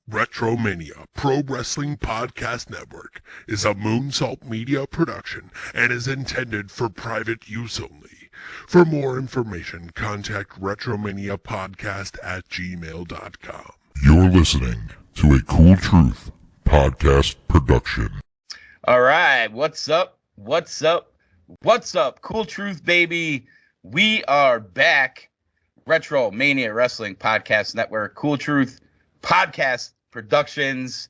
Retromania Pro Wrestling Podcast Network is a Moonsault Media production and is intended for private use only. For more information, contact retromaniapodcast@gmail.com. You're listening to a Cool Truth podcast production. All right, what's up? What's up? What's up? Cool Truth, baby. We are back. Retromania Wrestling Podcast Network, Cool Truth Podcast Productions.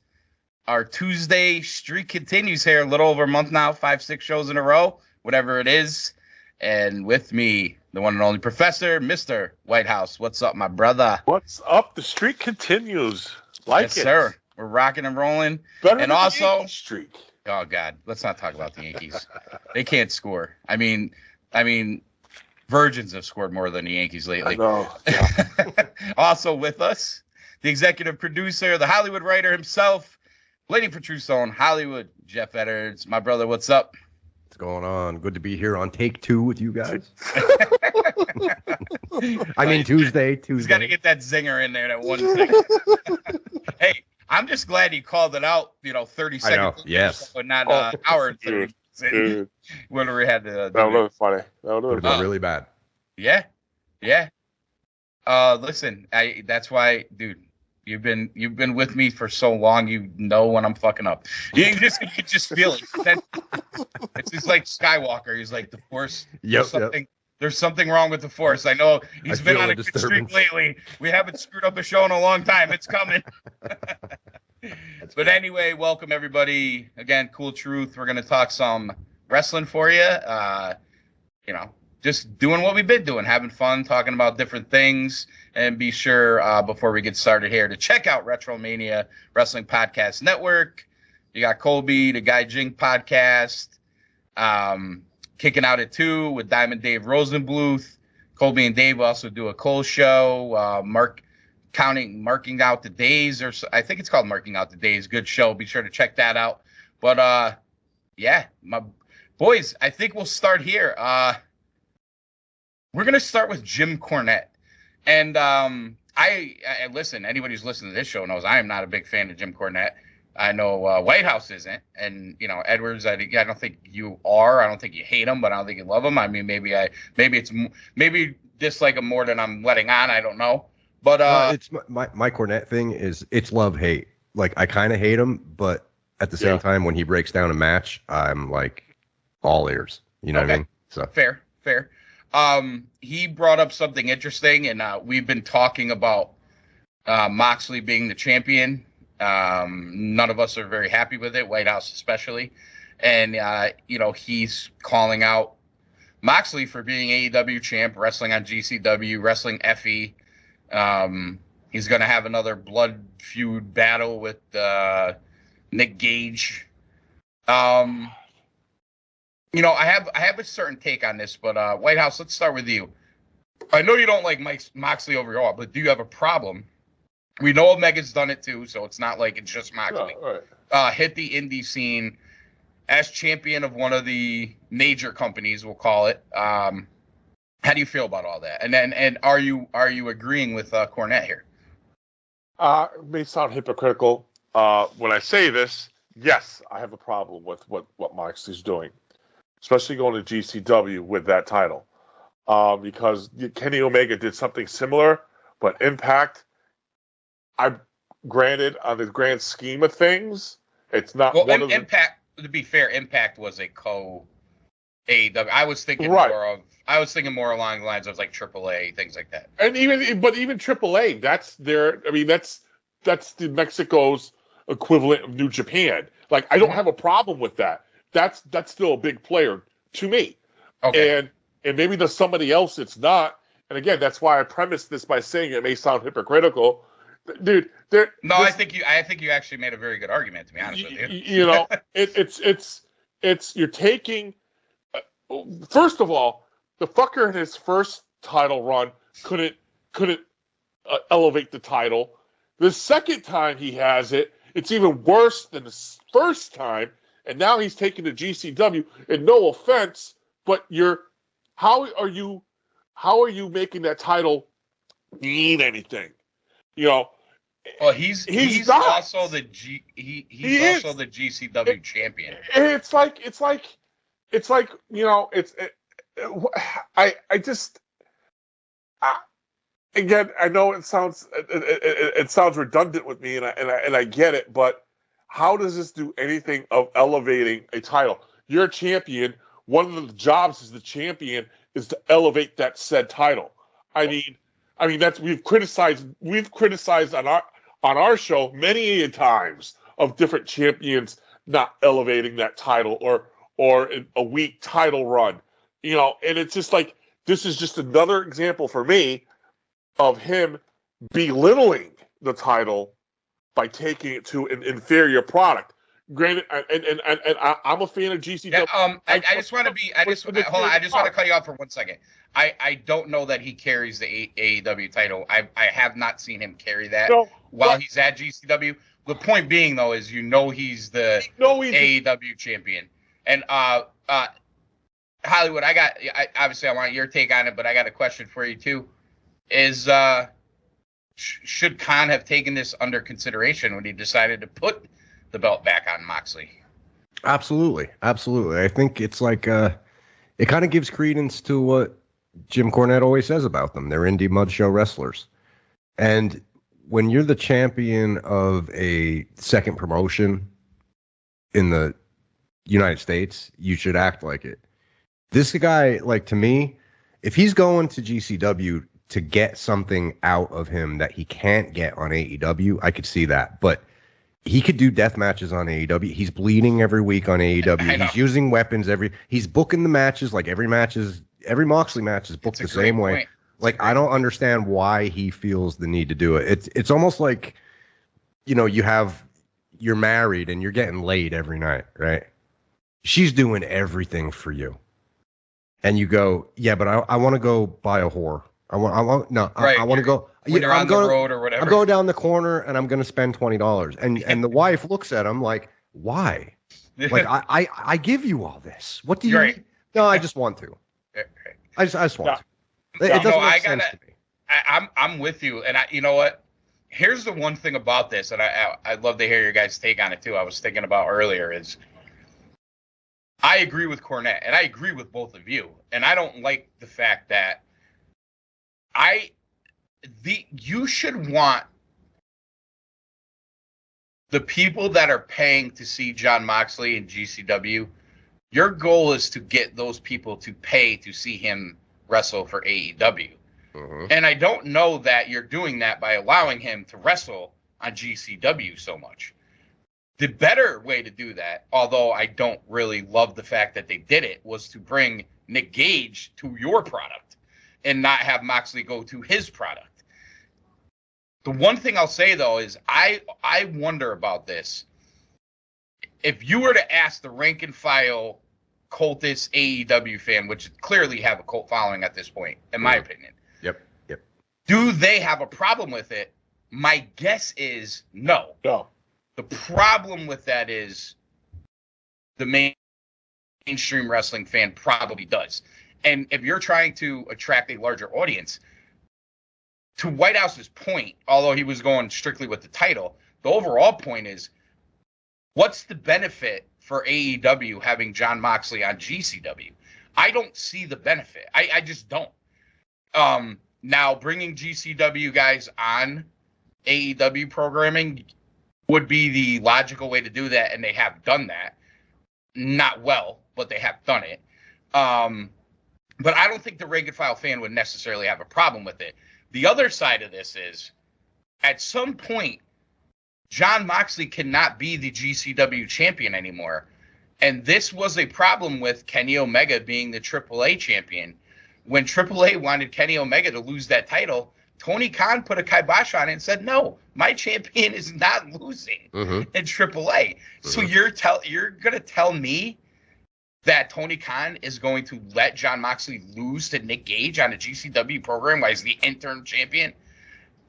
Our Tuesday streak continues here, a little over a month now, 5-6 shows in a row, whatever it is. And with me, the one and only Professor, Mr. Whitehouse. What's up, my brother? What's up? The streak continues. Yes, sir. We're rocking and rolling. Better and than also, the Yankees streak. Oh God, let's not talk about the Yankees. They can't score. I mean, Virgins have scored more than the Yankees lately. I know. Yeah. Also with us, the executive producer, the Hollywood writer himself, waiting for True Stone, Hollywood, Jeff Edwards. My brother, what's up? What's going on? Good to be here on take 2 with you guys. I mean, Tuesday. He's got to get that zinger in there, that one thing. Hey, I'm just glad he called it out, 30 seconds. I know, yes. But not hour and 30. When we had to That would have been funny. That would have been really bad. Yeah. Listen, that's why, dude, you've been with me for so long. You know when I'm fucking up. You can just feel it. It's just like Skywalker. He's like the Force. There's something wrong with the Force. I know he's been on a good streak lately. We haven't screwed up a show in a long time. It's coming. But anyway, welcome everybody. Again, Cool Truth. We're gonna talk some wrestling for you. Just doing what we've been doing, having fun, talking about different things. And be sure, before we get started here, to check out Retromania Wrestling Podcast Network. You got Colby, the Guy Jink podcast, kicking out at 2 with Diamond Dave Rosenbluth. Colby and Dave also do a Cole show, marking out the days, or I think it's called Marking Out the Days. Good show. Be sure to check that out. But yeah, my boys, I think we'll start here. We're gonna start with Jim Cornette, and I listen. Anybody who's listening to this show knows I am not a big fan of Jim Cornette. I know Whitehouse isn't, and Edwards. I don't think you are. I don't think you hate him, but I don't think you love him. I mean, maybe dislike him more than I'm letting on. I don't know. But it's my Cornette thing is it's love hate. Like I kind of hate him, but at the same time, when he breaks down a match, I'm like all ears. You know what I mean? So fair. He brought up something interesting, and we've been talking about Moxley being the champion. None of us are very happy with it, Whitehouse especially. And, he's calling out Moxley for being AEW champ, wrestling on GCW, wrestling FE. He's going to have another blood feud battle with Nick Gage. I have a certain take on this, but Whitehouse, let's start with you. I know you don't like Moxley overall, but do you have a problem? We know Omega's done it too, so it's not like it's just Moxley. Oh, right. Hit the indie scene as champion of one of the major companies, we'll call it. How do you feel about all that? And are you agreeing with Cornette here? It may sound hypocritical when I say this. Yes, I have a problem with what Moxley's doing, especially going to GCW with that title, because Kenny Omega did something similar, but Impact. Granted, on the grand scheme of things, it's not one of Impact. To be fair, Impact was a AEW. I was thinking more along the lines of like AAA, things like that. And even AAA, that's their. I mean, that's the Mexico's equivalent of New Japan. Like, I don't have a problem with that. That's still a big player to me. Okay. And maybe there's somebody else it's not. And again, that's why I premised this by saying it may sound hypocritical. Dude, I think you actually made a very good argument, to be honest with you. It's you're taking. First of all, the fucker in his first title run couldn't elevate the title. The second time he has it, it's even worse than the first time. And now he's taking the GCW. And no offense, but how are you making that title mean anything? Well, he's not. also the he's also the GCW champion. It's like I just again, I know it sounds redundant with me, and I get it, but how does this do anything of elevating a title? You're a champion. One of the jobs as the champion is to elevate that said title. I mean that's we've criticized on our show many times of different champions not elevating that title or a weak title run, and it's just like this is just another example for me of him belittling the title by taking it to an inferior product. Granted, and I'm a fan of GCW. Yeah, I just want to cut you off for 1 second. I don't know that he carries the AEW title. I have not seen him carry that while he's at GCW. The point being, though, is he's the AEW champion. And Hollywood, obviously I want your take on it, but I got a question for you too. Is should Khan have taken this under consideration when he decided to put the belt back on Moxley? Absolutely. I think it's like it kind of gives credence to what Jim Cornette always says about them. They're indie mud show wrestlers. And when you're the champion of a second promotion in the United States, you should act like it. This guy, like, to me, if he's going to GCW to get something out of him that he can't get on AEW, I could see that. But he could do death matches on AEW. He's bleeding every week on AEW. He's using weapons he's booking the matches like every Moxley match is booked the same way. Point. Like, I don't understand why he feels the need to do it. It's almost like, you're married and you're getting laid every night, right? She's doing everything for you. And you go, yeah, but I want to go buy a whore. I want to go. When you're on the road or whatever. I'm going down the corner and I'm going to spend $20. And the wife looks at him like, why? Like, I give you all this. What do you need? No, I just want to. I just want to. It doesn't make sense to me. I'm with you. And you know what? Here's the one thing about this, and I'd love to hear your guys' take on it too. I was thinking about earlier is I agree with Cornette, and I agree with both of you. And I don't like the fact that you should want the people that are paying to see Jon Moxley in GCW. Your goal is to get those people to pay to see him wrestle for AEW. Mm-hmm. And I don't know that you're doing that by allowing him to wrestle on GCW so much. The better way to do that, although I don't really love the fact that they did it, was to bring Nick Gage to your product and not have Moxley go to his product. The one thing I'll say, though, is I wonder about this. If you were to ask the rank and file cultist AEW fan, which clearly have a cult following at this point, in my opinion. Yep. Do they have a problem with it? My guess is no. No. The problem with that is the mainstream wrestling fan probably does. And if you're trying to attract a larger audience, to Whitehouse's point, although he was going strictly with the title, the overall point is, what's the benefit for AEW having Jon Moxley on GCW? I don't see the benefit. I just don't. Now, bringing GCW guys on AEW programming would be the logical way to do that, and they have done that. Not well, but they have done it. But I don't think the rank and file fan would necessarily have a problem with it. The other side of this is, at some point, Jon Moxley cannot be the GCW champion anymore. And this was a problem with Kenny Omega being the AAA champion. When AAA wanted Kenny Omega to lose that title, Tony Khan put a kibosh on it and said, no, my champion is not losing in AAA. So you're going to tell me that Tony Khan is going to let Jon Moxley lose to Nick Gage on a GCW program while he's the interim champion?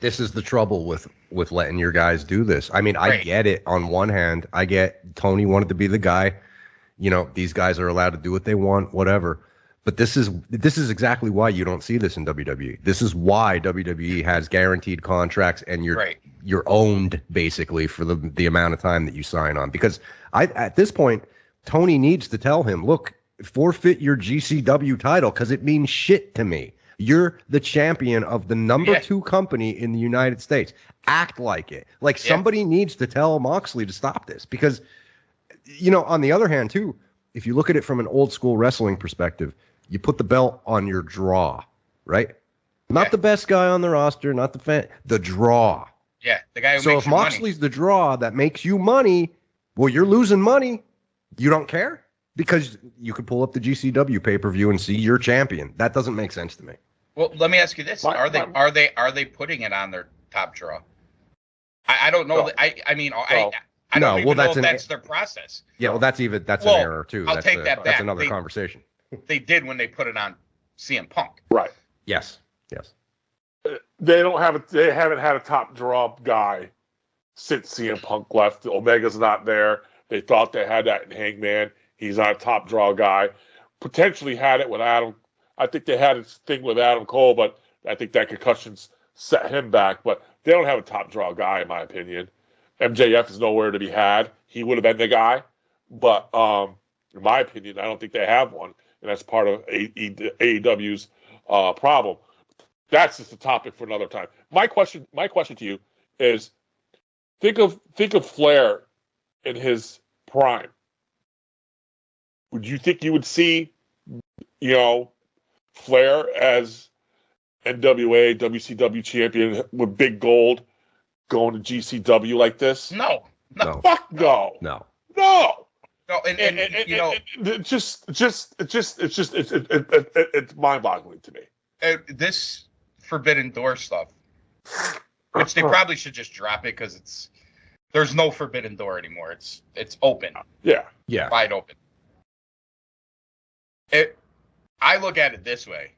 This is the trouble with letting your guys do this. I mean, I get it. On one hand, I get Tony wanted to be the guy. These guys are allowed to do what they want, whatever. But this is exactly why you don't see this in WWE. This is why WWE has guaranteed contracts, and you're owned basically for the amount of time that you sign on. Because at this point, Tony needs to tell him, look, forfeit your GCW title because it means shit to me. You're the champion of the number 2 company in the United States. Act like it. Like somebody needs to tell Moxley to stop this because, on the other hand, too, if you look at it from an old school wrestling perspective, you put the belt on your draw, right? Not the best guy on the roster, not the draw. Yeah, the guy who so makes if Moxley's the draw that makes you money, well, you're losing money. You don't care because you could pull up the GCW pay-per-view and see your champion. That doesn't make sense to me. Well, let me ask you this: Are they putting it on their top draw? I don't know. No. I don't No, even well, know that's if that's their process. Yeah, well, that's an error too. I'll take that back. That's another conversation. They did when they put it on CM Punk. Right. Yes. They haven't had a top draw guy since CM Punk left. Omega's not there. They thought they had that in Hangman. He's not a top draw guy. Potentially had it with Adam. I think they had his thing with Adam Cole, but I think that concussions set him back. But they don't have a top draw guy, in my opinion. MJF is nowhere to be had. He would have been the guy. But in my opinion, I don't think they have one. And that's part of AEW's problem. That's just a topic for another time. My question to you is, think of Flair in his prime. Would you think you would see, Flair as NWA, WCW champion with big gold going to GCW like this? No. Fuck no. No, and it's mind-boggling to me. This Forbidden Door stuff, which they probably should just drop it because there's no Forbidden Door anymore. It's open. Yeah. Wide open. I look at it this way.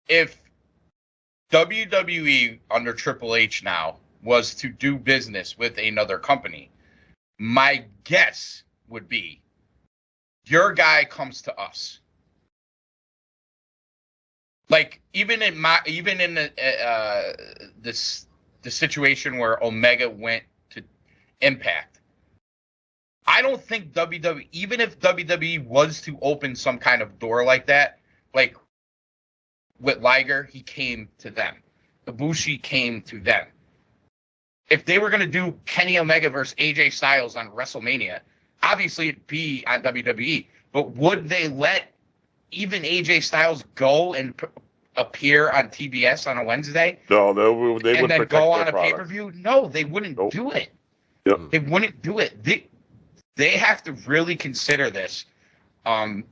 If WWE under Triple H now was to do business with another company, my guess would be your guy comes to us. Like even in the situation where Omega went to Impact, I don't think WWE, even if WWE was to open some kind of door like that, like with Liger, he came to them. Ibushi came to them. If they were going to do Kenny Omega versus AJ Styles on WrestleMania, obviously it'd be on WWE. But would they let even AJ Styles go and appear on TBS on a Wednesday? No, they would and then protect go their on a product. pay-per-view? No, they wouldn't do it. Yep. They wouldn't do it. They have to really consider this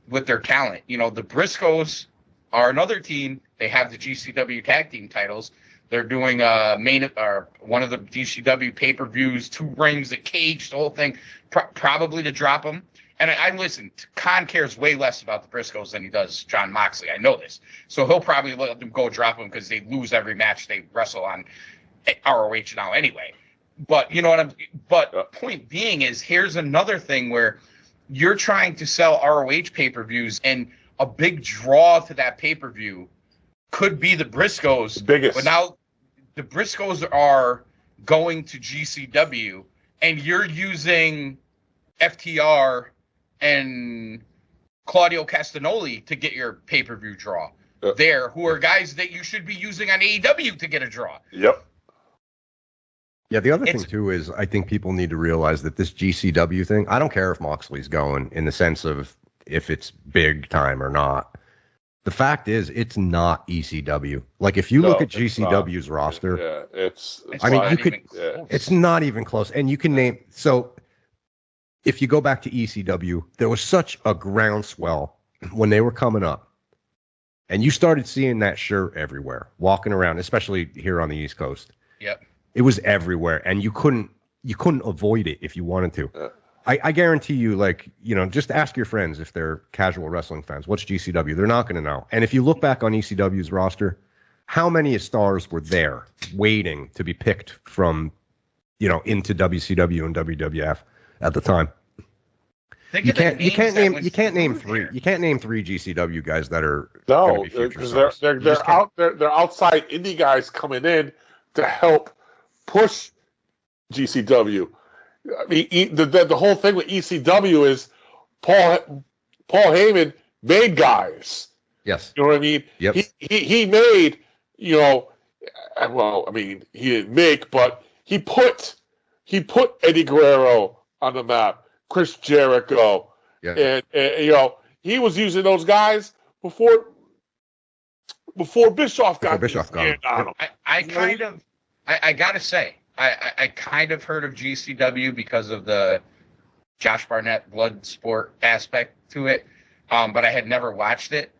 with their talent. The Briscoes are another team. They have the GCW tag team titles. They're doing one of the GCW pay-per-views, 2 rings, a cage, the whole thing, probably to drop them. And I listen, Khan cares way less about the Briscoes than he does John Moxley. I know this. So he'll probably let them go drop them because they lose every match they wrestle on ROH now anyway. But you know what point being is, here's another thing where you're trying to sell ROH pay-per-views, and a big draw to that pay-per-view could be the Briscoes. Biggest. But now the Briscoes are going to GCW, and you're using FTR and Claudio Castagnoli to get your pay-per-view draw there, who are guys that you should be using on AEW to get a draw. Yep. Yeah, the other thing, too, is I think people need to realize that this GCW thing, I don't care if Moxley's going in the sense of if it's big time or not. The fact is, it's not ECW. Like, if you look at GCW's roster, it's not even close. And you can name, so if you go back to ECW, there was such a groundswell when they were coming up. And you started seeing that shirt everywhere, walking around, especially here on the East Coast. Yep. It was everywhere, and you couldn't avoid it if you wanted to. I guarantee you, just ask your friends if they're casual wrestling fans, what's GCW? They're not going to know. And if you look back on ECW's roster, how many stars were there waiting to be picked from, into WCW and WWF at the time? Think You of the can't names you that can't name went three. there. You can't name three GCW guys that are gonna No, be future because stars. they're outside indie guys coming in to help push GCW. I mean, the whole thing with ECW is Paul Heyman made guys. Yes. You know what I mean? Yep. He made, you know, well, I mean, he didn't make, but he put Eddie Guerrero on the map, Chris Jericho, Yeah. and you know, he was using those guys before Bischoff got Bischoff got him. on him. I gotta say, I kind of heard of GCW because of the Josh Barnett blood sport aspect to it, but I had never watched it.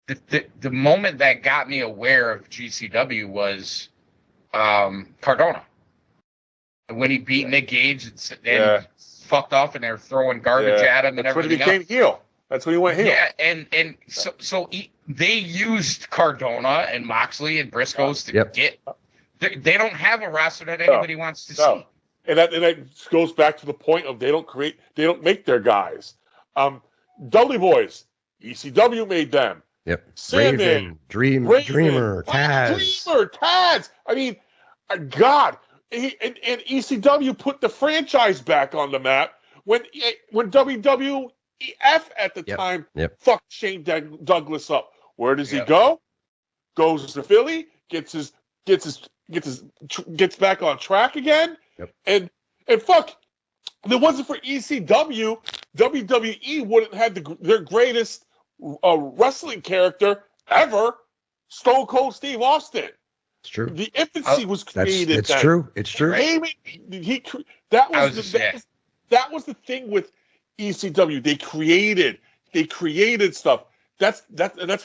The moment that got me aware of GCW was Cardona. When he beat Nick Gage and fucked off, and they're throwing garbage at him and everything else. That's when he became heel. That's when he went heel. Yeah, and so they used Cardona and Moxley and Briscoes to get. They don't have a roster that anybody wants to see. And that goes back to the point of they don't make their guys. Dudley Boys, ECW made them. Yep. Sandman, Raven, Dreamer, Taz. Dreamer, Taz. I mean, God. And ECW put the franchise back on the map when WWF at the time fucked Shane Douglas up. Where does he go? Goes to Philly, gets back on track again, and fuck. If it wasn't for ECW, WWE wouldn't have their greatest wrestling character ever, Stone Cold Steve Austin. It's true. The infancy was created. It's true. It's true. That was the thing with ECW. They created stuff. That's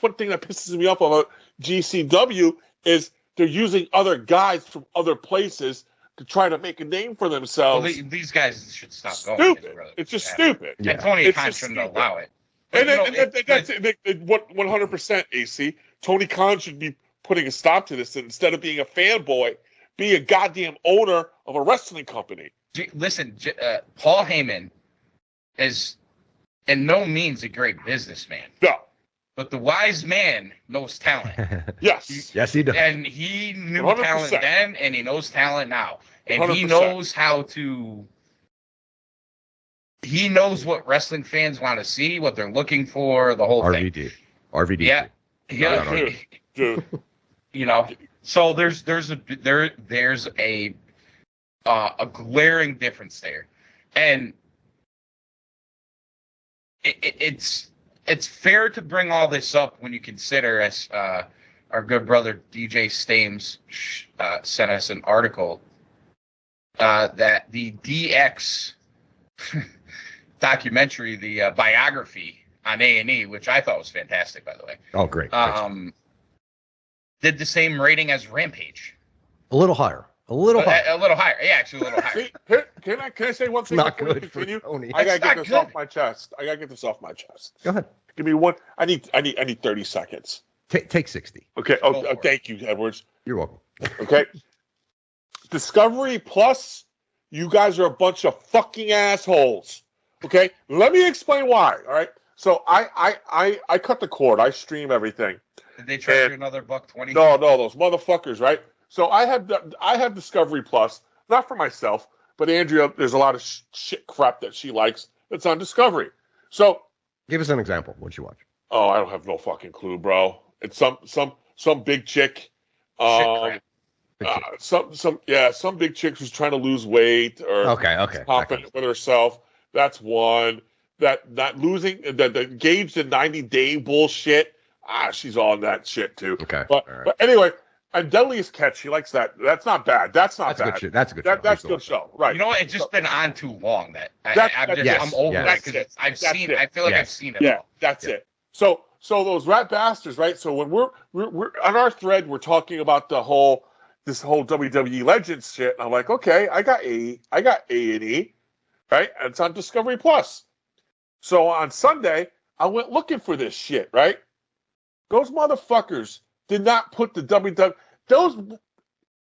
one thing that pisses me off about GCW is they're using other guys from other places to try to make a name for themselves. Well, these guys should stop going. Stupid. It's just stupid. And Tony Khan shouldn't allow it. And that's 100% AC. Tony Khan should be putting a stop to this, and instead of being a fanboy, be a goddamn owner of a wrestling company. Listen, Paul Heyman is in no means a great businessman. No. But the wise man knows talent. Yes. Yes, he does. And he knew 100%. talent then, and he knows talent now. And 100%. he knows how to... He knows what wrestling fans want to see, what they're looking for, the whole thing. RVD. Yeah. Dude. You know, so there's a glaring difference there, and it's fair to bring all this up when you consider, as our good brother DJ Stames sent us an article that the DX documentary, the biography on A&E, which I thought was fantastic, by the way. Oh, great. Did the same rating as Rampage. A little higher. A little higher. A little higher. Yeah, actually a little higher. See, can I say one thing not before we good for continue? Tony. I gotta It's get not this good. off my chest. Go ahead. Give me one. I need 30 seconds. Take 60. Okay. Oh, thank you, Edwards. You're welcome. Okay. Discovery Plus, you guys are a bunch of fucking assholes. Okay. Let me explain why. All right. So I cut the cord. I stream everything. Did they charge you another $1.20? No, those motherfuckers, right? So I have Discovery Plus, not for myself, but Andrea, there's a lot of shit crap that she likes that's on Discovery. So give us an example. What'd you watch? Oh, I don't have no fucking clue, bro. It's some big chick. Some big chick who's trying to lose weight or confident with herself. That's one. That losing the Gage the 90-day bullshit. She's on that shit too. Okay. But anyway, and Deadliest Catch, she likes that. That's not bad. That's bad. Good shit. That's a good show. That's a good show. Right. You know what? It's just been on too long I'm over it because I've seen it. I feel like I've seen it. Yeah, that's it. So those rat bastards, right? So when we're on our thread, we're talking about this whole WWE Legends shit. And I'm like, okay, I got A&E, right? And it's on Discovery Plus. So on Sunday, I went looking for this shit, right? Those motherfuckers did not put the WWE.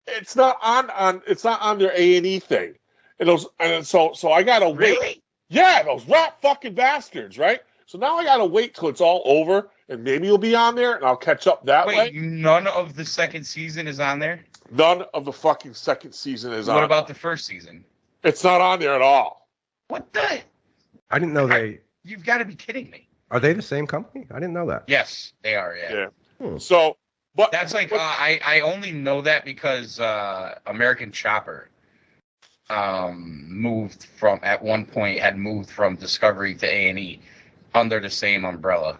It's not on their A&E thing. And so I gotta wait. Really? Yeah, those rat fucking bastards, right? So now I gotta wait till it's all over, and maybe you'll be on there, and I'll catch up that way. Wait, none of the second season is on there? None of the fucking second season is on. What about the first season? It's not on there at all. What the? I didn't know they. You've got to be kidding me. Are they the same company? I didn't know that. Yes, they are. Yeah. So, but That's like I only know that because American Chopper moved from at one point had moved from Discovery to A&E under the same umbrella.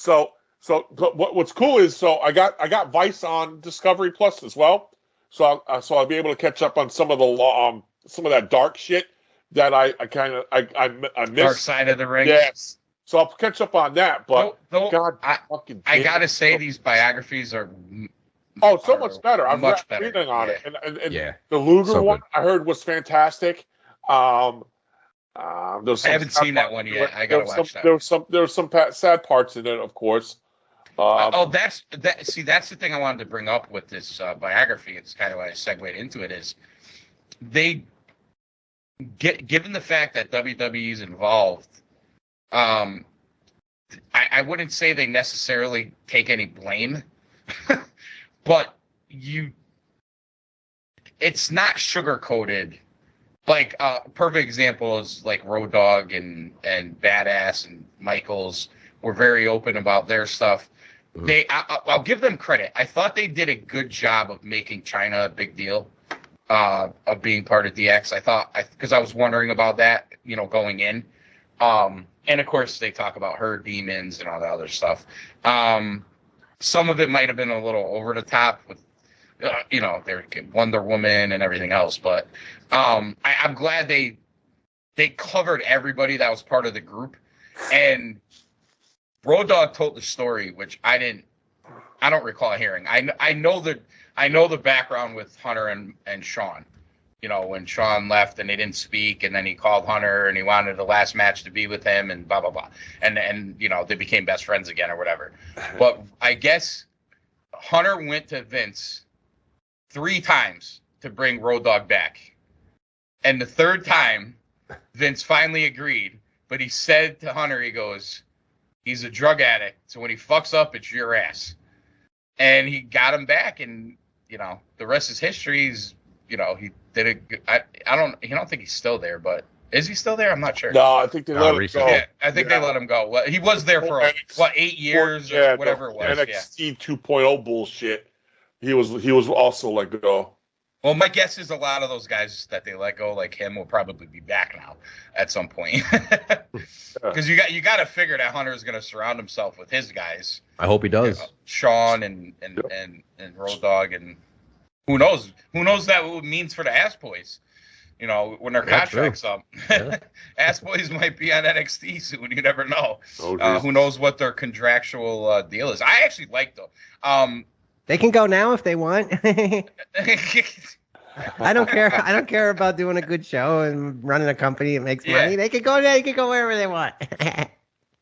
But what's cool is I got Vice on Discovery Plus as well, so I'll be able to catch up on some of that dark shit that I missed. Dark Side of the Ring. Yes, so I'll catch up on that. But God, I gotta say these biographies are so much better. I'm much better. reading on Yeah. it, and Yeah. the Luger So one good. I heard was fantastic. I haven't seen that one yet. I gotta watch that. There was some sad parts in it, of course. That's the thing I wanted to bring up with this biography. It's kind of why I segued into it. Is they given the fact that WWE is involved, I wouldn't say they necessarily take any blame, but it's not sugar coated. Like perfect example is like Road Dogg and Badass and Michaels were very open about their stuff. I'll give them credit. I thought they did a good job of making China a big deal, of being part of DX. Because I was wondering about that, going in. And of course they talk about her demons and all that other stuff. Some of it might have been a little over the top with, their Wonder Woman and everything else. But I'm glad they covered everybody that was part of the group. And Road Dogg told the story, which I don't recall hearing. I know the background with Hunter and Sean. When Sean left and they didn't speak, and then he called Hunter and he wanted the last match to be with him and blah blah blah, and they became best friends again or whatever. But I guess Hunter went to Vince 3 times to bring Road Dogg back, and the 3rd time Vince finally agreed. But he said to Hunter, he goes, he's a drug addict, so when he fucks up, it's your ass. And he got him back, and the rest is history. He did it. I don't think he's still there, but is he still there? I'm not sure. No, I think they let him go. Yeah, I think they let him go. Well, he was there for 8 years or whatever it was. NXT 2.0 bullshit. He was also let go. Well, my guess is a lot of those guys that they let go, like him, will probably be back now at some point. Because you got to figure that Hunter's going to surround himself with his guys. I hope he does. Sean and Road Dogg, and who knows that what it means for the Ass Boys. When their contract's up, Yeah. Ass Boys might be on NXT soon. You never know. Oh, who knows what their contractual deal is? I actually like them. They can go now if they want. I don't care. I don't care about doing a good show and running a company that makes money. They can go there. They can go wherever they want.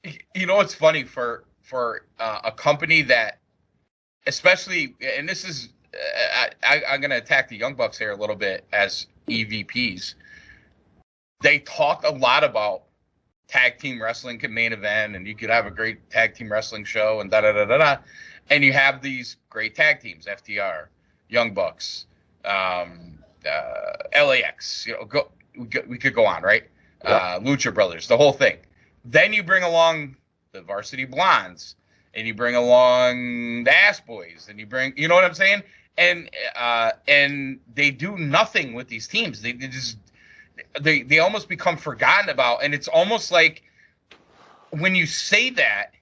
It's funny for a company that, especially, and this is, I'm going to attack the Young Bucks here a little bit as EVPs. They talk a lot about tag team wrestling can main event, and you could have a great tag team wrestling show, and da da da da da. And you have these great tag teams: FTR, Young Bucks, LAX. We could go on, right? Yeah. Lucha Brothers, the whole thing. Then you bring along the Varsity Blondes, and you bring along the Ass Boys, and you bring, you know what I'm saying? And they do nothing with these teams. They almost become forgotten about, and it's almost like when you say that,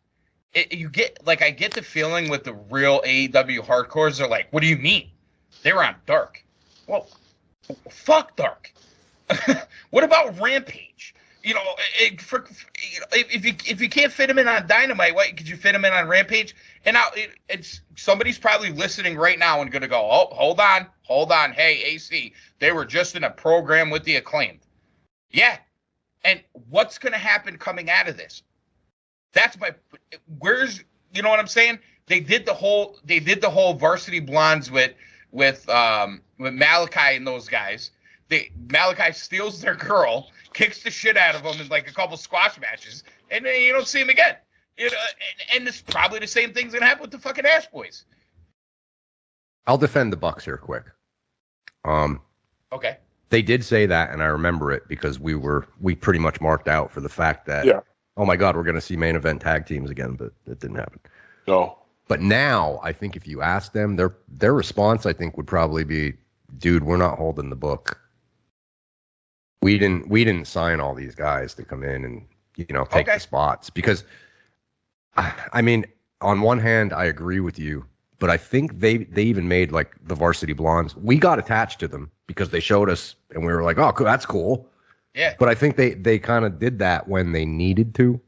you get, like, I get the feeling with the real AEW hardcores, they're like, what do you mean? They were on Dark. Well, fuck Dark. What about Rampage? If you can't fit him in on Dynamite, why could you fit him in on Rampage? And now it's somebody's probably listening right now and going to go, oh, hold on. Hey, AC, they were just in a program with the Acclaimed. Yeah. And what's going to happen coming out of this? You know what I'm saying? They did the whole Varsity Blondes with Malachi and those guys. Malachi steals their girl, kicks the shit out of them in like a couple squash matches, and then you don't see him again. And it's probably the same thing's gonna happen with the fucking Ash Boys. I'll defend the Bucks here quick. Okay. They did say that, and I remember it because we pretty much marked out for the fact that, oh my God, we're going to see main event tag teams again, but it didn't happen. No. But now, I think if you ask them, their response, I think, would probably be, dude, we're not holding the book. We didn't sign all these guys to come in and, take the spots. Because, I mean, on one hand, I agree with you, but I think they even made, like, the Varsity Blondes. We got attached to them because they showed us, and we were like, oh, cool, that's cool. Yeah. But I think they kind of did that when they needed to.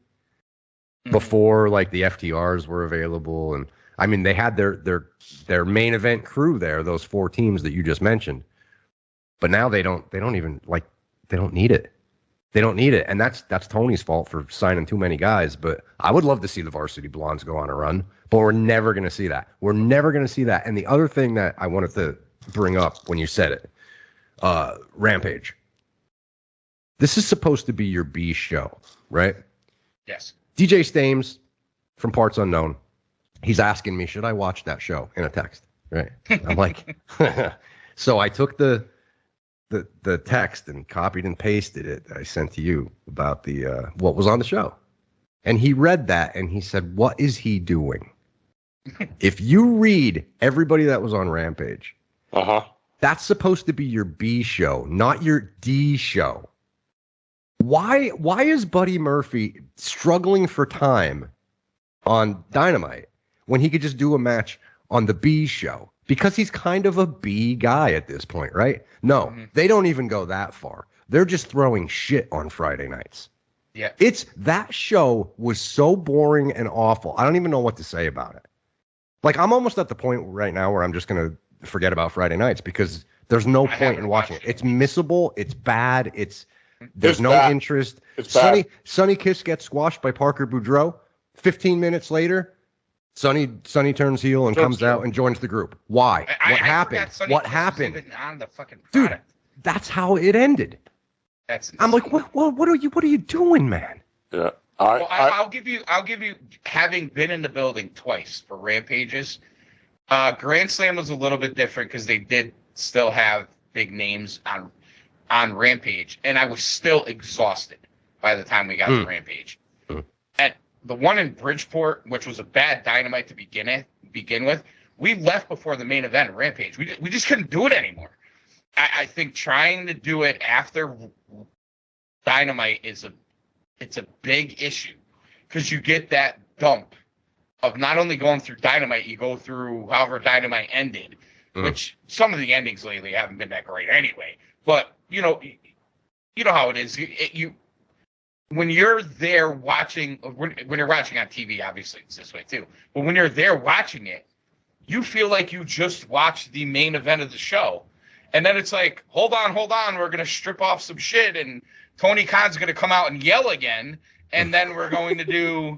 Before, like, the FTRs were available. And, I mean, they had their main event crew there, those 4 teams that you just mentioned. But now they don't even, like, they don't need it. They don't need it. And that's Tony's fault for signing too many guys. But I would love to see the Varsity Blondes go on a run. But we're never going to see that. We're never going to see that. And the other thing that I wanted to bring up when you said it, Rampage. This is supposed to be your B show, right? Yes. DJ Stames from Parts Unknown, he's asking me, should I watch that show in a text? Right. I'm like, so I took the text and copied and pasted it that I sent to you about the what was on the show. And he read that and he said, what is he doing? If you read everybody that was on Rampage, that's supposed to be your B show, not your D show. Why is Buddy Murphy struggling for time on Dynamite when he could just do a match on the B show? Because he's kind of a B guy at this point, right? No, they don't even go that far. They're just throwing shit on Friday nights. Yeah. That show was so boring and awful. I don't even know what to say about it. Like, I'm almost at the point right now where I'm just going to forget about Friday nights because there's no point in watching it. It's missable. It's bad. There's no interest. Sonny Kiss gets squashed by Parker Boudreaux. 15 minutes later, Sonny turns heel and comes out and joins the group. Why? What happened? What happened? Even on the fucking dude, that's how it ended. I'm like, what are you doing, man? Yeah. I'll give you, having been in the building twice for Rampages, Grand Slam was a little bit different because they did still have big names on Rampage, and I was still exhausted by the time we got to Rampage. And the one in Bridgeport, which was a bad Dynamite to begin with, we left before the main event of Rampage. We just couldn't do it anymore. I think trying to do it after Dynamite it's a big issue because you get that dump of not only going through Dynamite, you go through however Dynamite ended, which some of the endings lately haven't been that great anyway. But you know how it is. When you're there watching, when you're watching on TV, obviously it's this way too. But when you're there watching it, you feel like you just watched the main event of the show. And then it's like, hold on, we're going to strip off some shit, and Tony Khan's going to come out and yell again, and then we're going to do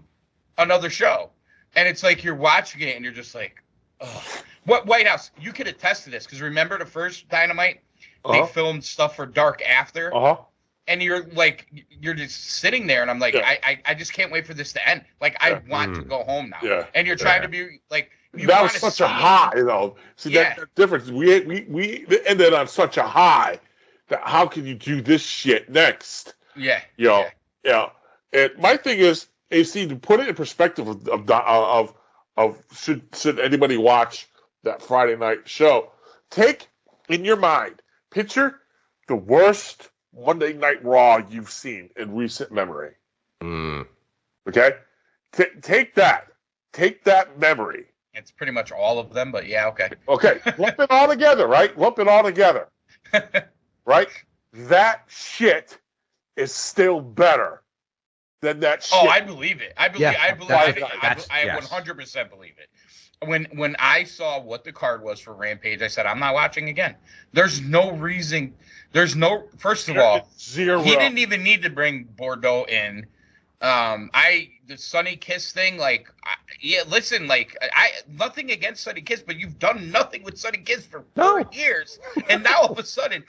another show. And it's like you're watching it, and you're just like, ugh. What Whitehouse, you could attest to this, because remember the first Dynamite? They filmed stuff for Dark after, and you're just sitting there, and I'm like, I just can't wait for this to end. Like, I want to go home now. Yeah. And you're trying to be like, that was such a high, though. See, that's the difference. We ended on such a high that how can you do this shit next? Yeah. And my thing is, AC, to put it in perspective of should anybody watch that Friday night show, take in your mind, picture the worst Monday Night Raw you've seen in recent memory. Okay? Take that memory. It's pretty much all of them, but yeah, okay. Okay, lump it all together, right? Lump it all together. Right? That shit is still better than that shit. Oh, I believe it. I 100% believe it. When I saw what the card was for Rampage, I said, I'm not watching again. There's no reason. First of all, zero. He didn't even need to bring Bordeaux in. The Sonny Kiss thing, nothing against Sonny Kiss, but you've done nothing with Sonny Kiss for 4 years, and now all of a sudden,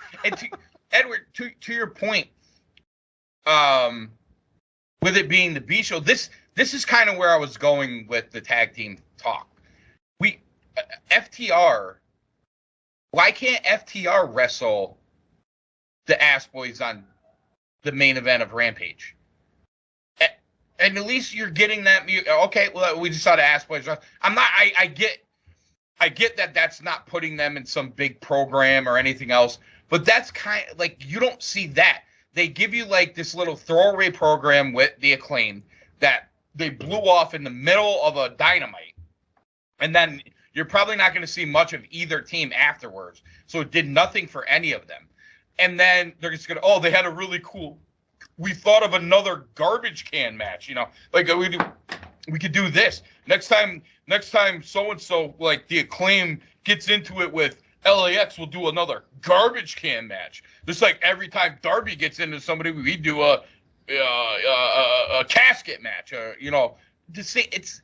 Edward, to your point, with it being the B show, this is kind of where I was going with the tag team talk. FTR, why can't FTR wrestle the Ass Boys on the main event of Rampage? And at least you're getting that. Okay, well, we just saw the Ass Boys. I'm not. I get that that's not putting them in some big program or anything else, but that's kind of like you don't see that. They give you like this little throwaway program with the Acclaim that they blew off in the middle of a Dynamite, and then you're probably not going to see much of either team afterwards. So it did nothing for any of them. And then they're just going to, they had a really cool, we thought of another garbage can match, like we could do this. Next time so-and-so, like the Acclaim gets into it with LAX, we'll do another garbage can match. Just like every time Darby gets into somebody, we do a casket match, to say it's,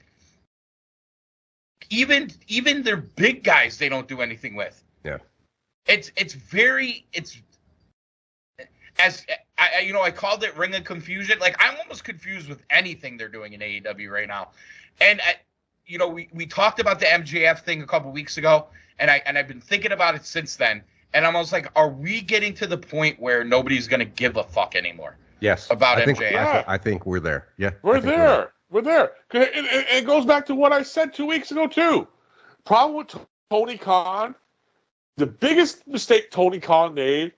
even their big guys they don't do anything with. Yeah. It's I called it Ring of Confusion. Like I'm almost confused with anything they're doing in AEW right now. And we talked about the MJF thing a couple weeks ago, and I've been thinking about it since then. And I'm almost like, are we getting to the point where nobody's gonna give a fuck anymore? Yes. About MJF. I think we're there. Yeah. We're there. We're there. It goes back to what I said 2 weeks ago, too. Problem with Tony Khan, the biggest mistake Tony Khan made,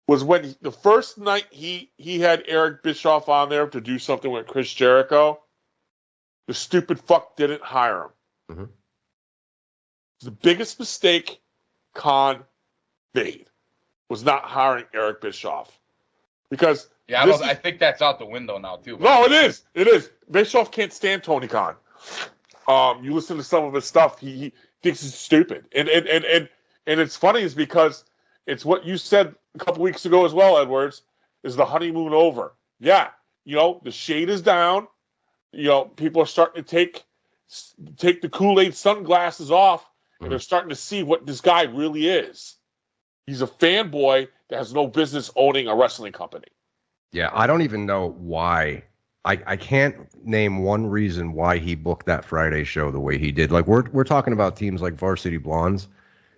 was when the first night he had Eric Bischoff on there to do something with Chris Jericho, the stupid fuck didn't hire him. Mm-hmm. The biggest mistake Khan made was not hiring Eric Bischoff. Because I think that's out the window now too. No, it is. It is. Bischoff can't stand Tony Khan. You listen to some of his stuff, he thinks it's stupid. And it's funny is because it's what you said a couple weeks ago as well, Edwards, is the honeymoon over. Yeah, the shade is down. People are starting to take the Kool-Aid sunglasses off, and they're starting to see what this guy really is. He's a fanboy that has no business owning a wrestling company. Yeah, I don't even know why. I can't name one reason why he booked that Friday show the way he did. Like we're talking about teams like Varsity Blondes.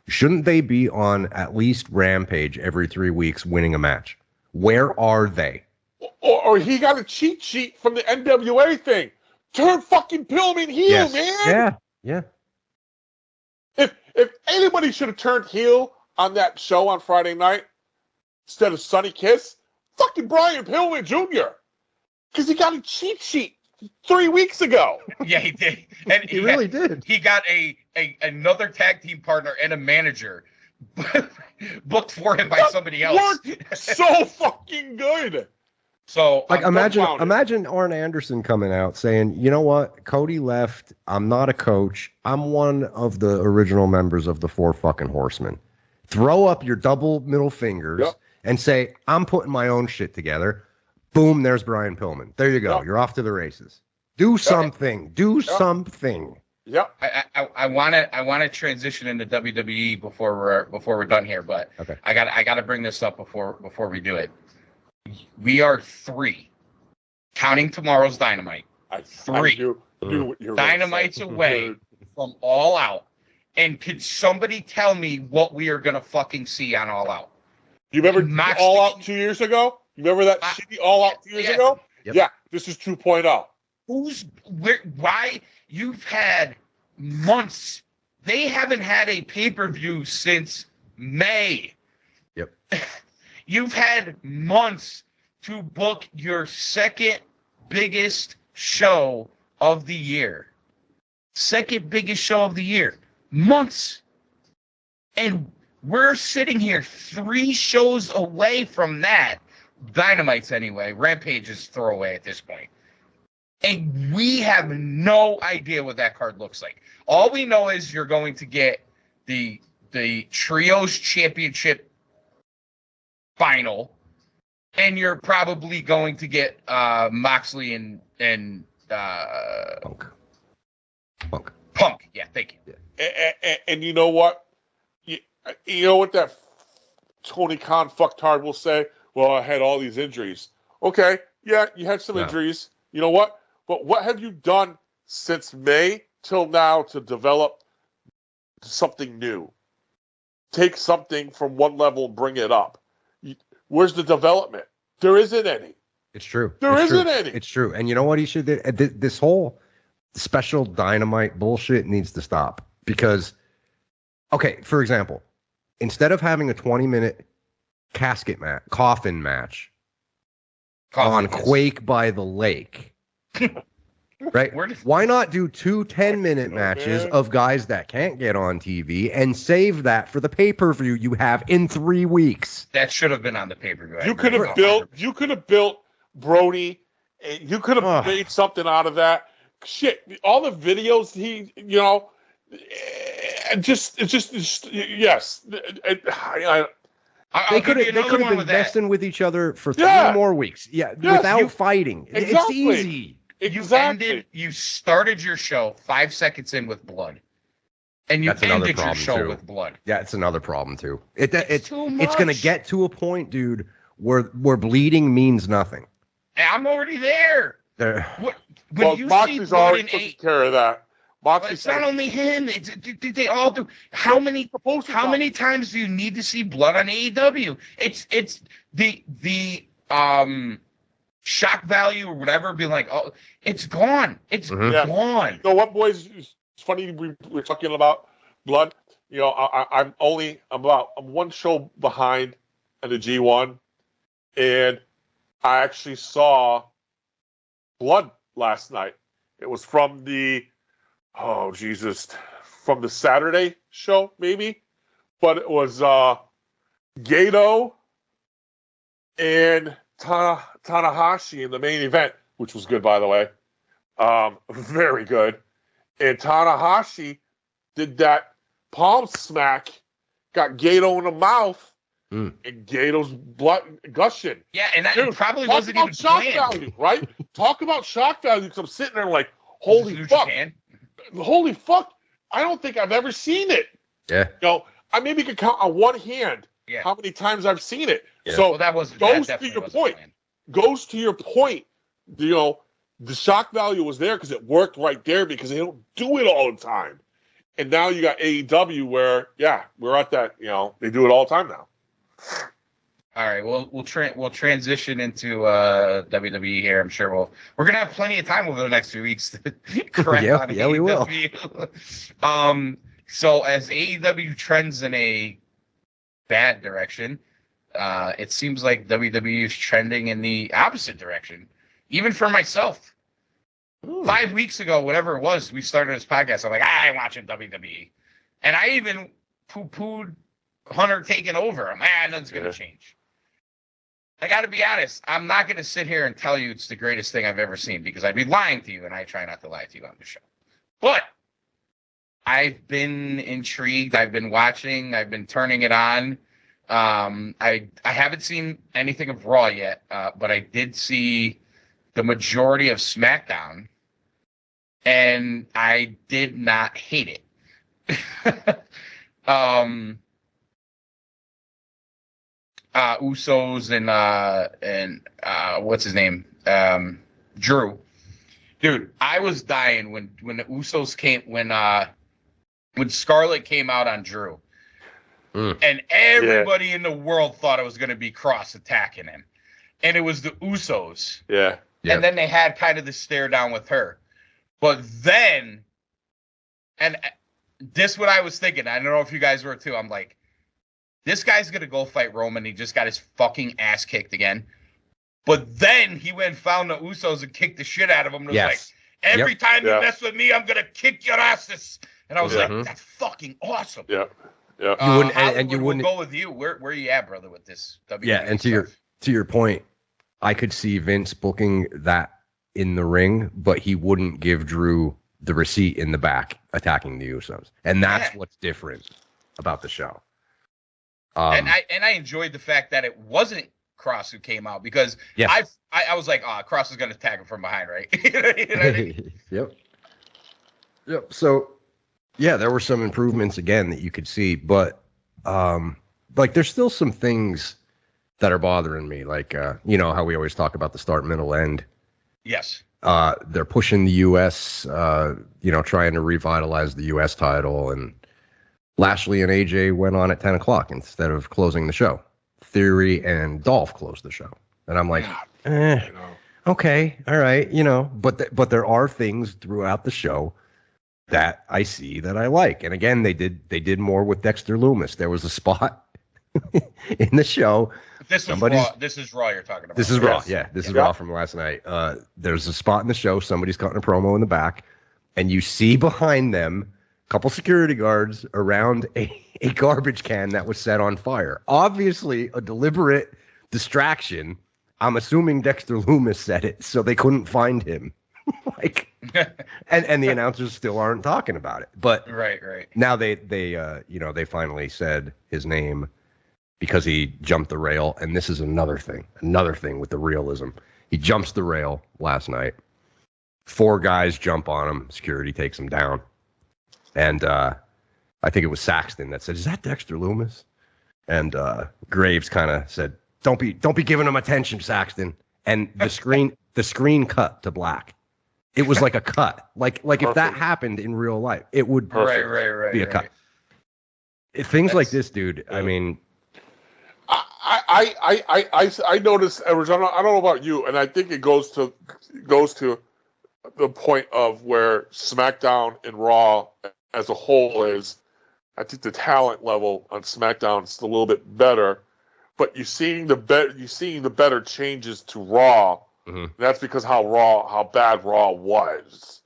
Shouldn't they be on at least Rampage every 3 weeks winning a match? Where are they? Or he got a cheat sheet from the NWA thing. Turn fucking Pillman heel, man. Yeah. If anybody should have turned heel on that show on Friday night instead of Sonny Kiss, fucking Brian Pillman Jr. Because he got a cheat sheet 3 weeks ago. Yeah, he did. And he really did. He got another tag team partner and a manager booked for him by somebody else. Worked so fucking good. So like imagine Arn Anderson coming out saying, you know what, Cody left. I'm not a coach. I'm one of the original members of the Four fucking Horsemen. Throw up your double middle fingers and say, I'm putting my own shit together. Boom, there's Brian Pillman. There you go. You're off to the races. Do something. Do something. Yep. I want to transition into WWE before we're done here, but okay. I got to bring this up before we do it. We are 3, counting tomorrow's Dynamite. 3 Dynamites away from All Out. And could somebody tell me what we are gonna fucking see on All Out? You remember All Out 2 years ago? You remember that shitty All Out 2 years ago? Yep. Yeah, this is 2.0. Why? You've had months. They haven't had a pay-per-view since May. Yep. You've had months to book your second biggest show of the year. Second biggest show of the year. Months. And we're sitting here 3 shows away from that. Dynamite's anyway. Rampage is throwaway at this point. And we have no idea what that card looks like. All we know is you're going to get the Trios Championship final, and you're probably going to get Moxley and Punk. Punk. Yeah, thank you. And you know what? You know what that Tony Khan fucktard will say? Well, I had all these injuries. Okay, yeah, you had some injuries. You know what? But what have you done since May till now to develop something new? Take something from one level and bring it up. Where's the development? There isn't any. It's true. There isn't any. It's true. And you know what he should do? This whole special Dynamite bullshit needs to stop. Because, okay, for example, instead of having a 20-minute coffin match on Quake by the Lake, right? Why not do 2 10-minute matches of guys that can't get on TV and save that for the pay-per-view you have in 3 weeks? That should have been on the pay-per-view. You could have built Brody, and you could have made something out of that. Shit, all the videos yes. They could have been messing with each other for 3 more weeks. Without fighting. Exactly. It's easy. Exactly. You started your show 5 seconds in with blood. And you ended your show with blood. Yeah, it's another problem too. It's too much. It's going to get to a point, dude, where bleeding means nothing. I'm already there. Moxley's already taking care of that. It's not only him. They all do. How many times do you need to see blood on AEW? It's the shock value or whatever. Being like, oh, it's gone. It's gone. You know what, boys? It's funny we're talking about blood. You know, I'm one show behind in the G1, and I actually saw blood last night. It was from the from the Saturday show, maybe. But it was Gato and Tanahashi in the main event, which was good, by the way. Very good. And Tanahashi did that palm smack, got Gato in the mouth, and Gato's blood gushing. Yeah, and that probably wasn't even shock planned. value, right? Talk about shock value, because I'm sitting there like, holy fuck. Holy fuck. I don't think I've ever seen it. Yeah. You know, I maybe could count on one hand how many times I've seen it. Yeah. So goes to your point. Goes to your point. You know, the shock value was there because it worked right there because they don't do it all the time. And now you got AEW where, we're at that, you know, they do it all the time now. All right, we'll transition into WWE here. I'm sure we're gonna have plenty of time over the next few weeks to correct on AEW. We will. So as AEW trends in a bad direction, it seems like WWE is trending in the opposite direction. Even for myself, 5 weeks ago, whatever it was, we started this podcast. I'm like, I'm watching WWE, and I even poo-pooed Hunter taking over. I'm like, nothing's gonna change. I got to be honest. I'm not going to sit here and tell you it's the greatest thing I've ever seen because I'd be lying to you, and I try not to lie to you on the show. But I've been intrigued. I've been watching. I've been turning it on. I haven't seen anything of Raw yet, but I did see the majority of SmackDown, and I did not hate it. Usos and what's his name? Drew. Dude, I was dying when the Usos came when Scarlett came out on Drew. And everybody in the world thought it was going to be Cross attacking him. And it was the Usos. Yeah. And then they had kind of the stare down with her. But then, and this what I was thinking. I don't know if you guys were too. I'm like, this guy's going to go fight Roman. He just got his fucking ass kicked again. But then he went and found the Usos and kicked the shit out of him. And was like, every time you mess with me, I'm going to kick your asses. And I was like, that's fucking awesome. Yeah. Yeah. You wouldn't, and you wouldn't go with you. Where are you at, brother, with this WWE and stuff? to your point, I could see Vince booking that in the ring, but he wouldn't give Drew the receipt in the back attacking the Usos. And that's what's different about the show. And I enjoyed the fact that it wasn't Cross who came out because I was like, Cross is going to attack him from behind, right? You know what I mean? Yep. So, yeah, there were some improvements again that you could see, but like there's still some things that are bothering me. Like, how we always talk about the start, middle, end. Yes. They're pushing the U.S., trying to revitalize the U.S. title. And Lashley and AJ went on at 10 o'clock instead of closing the show. Theory and Dolph closed the show. And I'm like, okay, all right, but there are things throughout the show that I see that I like. And again, they did more with Dexter Lumis. There was a spot in the show. This is Raw. This is Raw you're talking about. This is Raw. Yeah, this is Raw from last night. There's a spot in the show. Somebody's cutting a promo in the back, and you see behind them a couple security guards around a garbage can that was set on fire. Obviously, a deliberate distraction. I'm assuming Dexter Lumis said it, so they couldn't find him. and the announcers still aren't talking about it. But right. Now they finally said his name because he jumped the rail. And this is another thing with the realism. He jumps the rail last night. 4 guys jump on him. Security takes him down. And I think it was Saxton that said, "Is that Dexter Lumis?" And Graves kind of said, Don't be giving him attention, Saxton." And the screen cut to black. It was like a cut. Like if that happened in real life, it would be a cut. Things like this, dude. I mean, I noticed, Edwards. I don't know about you, and I think it goes to the point of where SmackDown and Raw as a whole is. I think the talent level on SmackDown is a little bit better, but you're seeing the better changes to Raw. Mm-hmm. That's because how bad Raw was,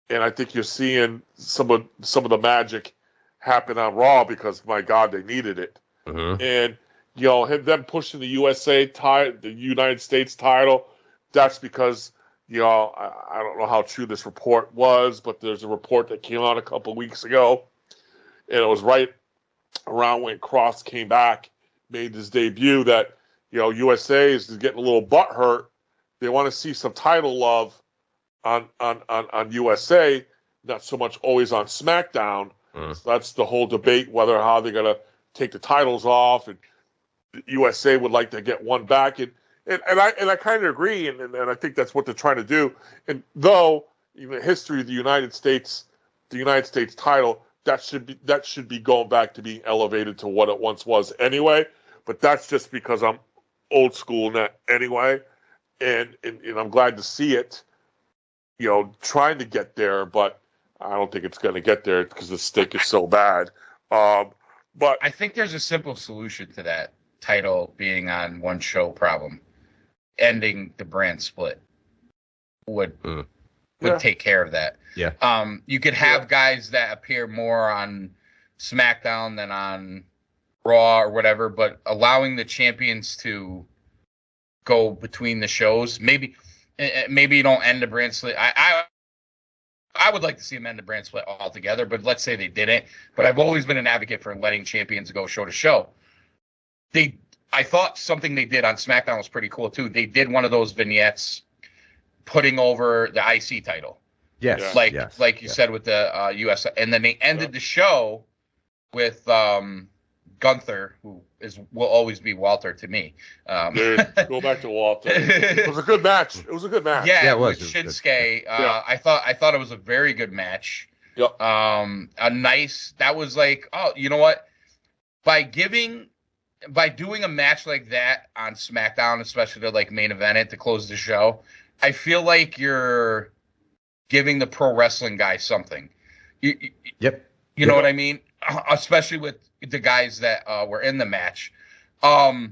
and I think you're seeing some of the magic happen on Raw because my God, they needed it. Mm-hmm. And them pushing the the United States title, that's because I don't know how true this report was, but there's a report that came out a couple of weeks ago, and it was right around when Cross came back, made his debut, that USA is getting a little butthurt. They want to see some title love on USA, not so much always on SmackDown. So that's the whole debate how they're gonna take the titles off, and the USA would like to get one back, and I kind of agree, and I think that's what they're trying to do. And though in the history of the United States title, that should be going back to being elevated to what it once was anyway. But that's just because I'm old school in that anyway. And I'm glad to see it, trying to get there, but I don't think it's going to get there because the stick is so bad. But I think there's a simple solution to that title being on one show problem. Ending the brand split would take care of that. Yeah. You could have guys that appear more on SmackDown than on Raw or whatever, but allowing the champions to go between the shows. Maybe you don't end the brand split. I would like to see them end the brand split altogether, but let's say they didn't. But I've always been an advocate for letting champions go show to show. I thought something they did on SmackDown was pretty cool too. They did one of those vignettes putting over the IC title. Yes. Like you said with the US, and then they ended the show with Gunther, who will always be Walter to me. Dude, go back to Walter. It was a good match. Yeah, it was. With Shinsuke. I thought it was a very good match. Yep. That was like, oh, you know what? By doing a match like that on SmackDown, especially to like main event it to close the show, I feel like you're giving the pro wrestling guy something. You know what I mean? Especially with the guys that were in the match. The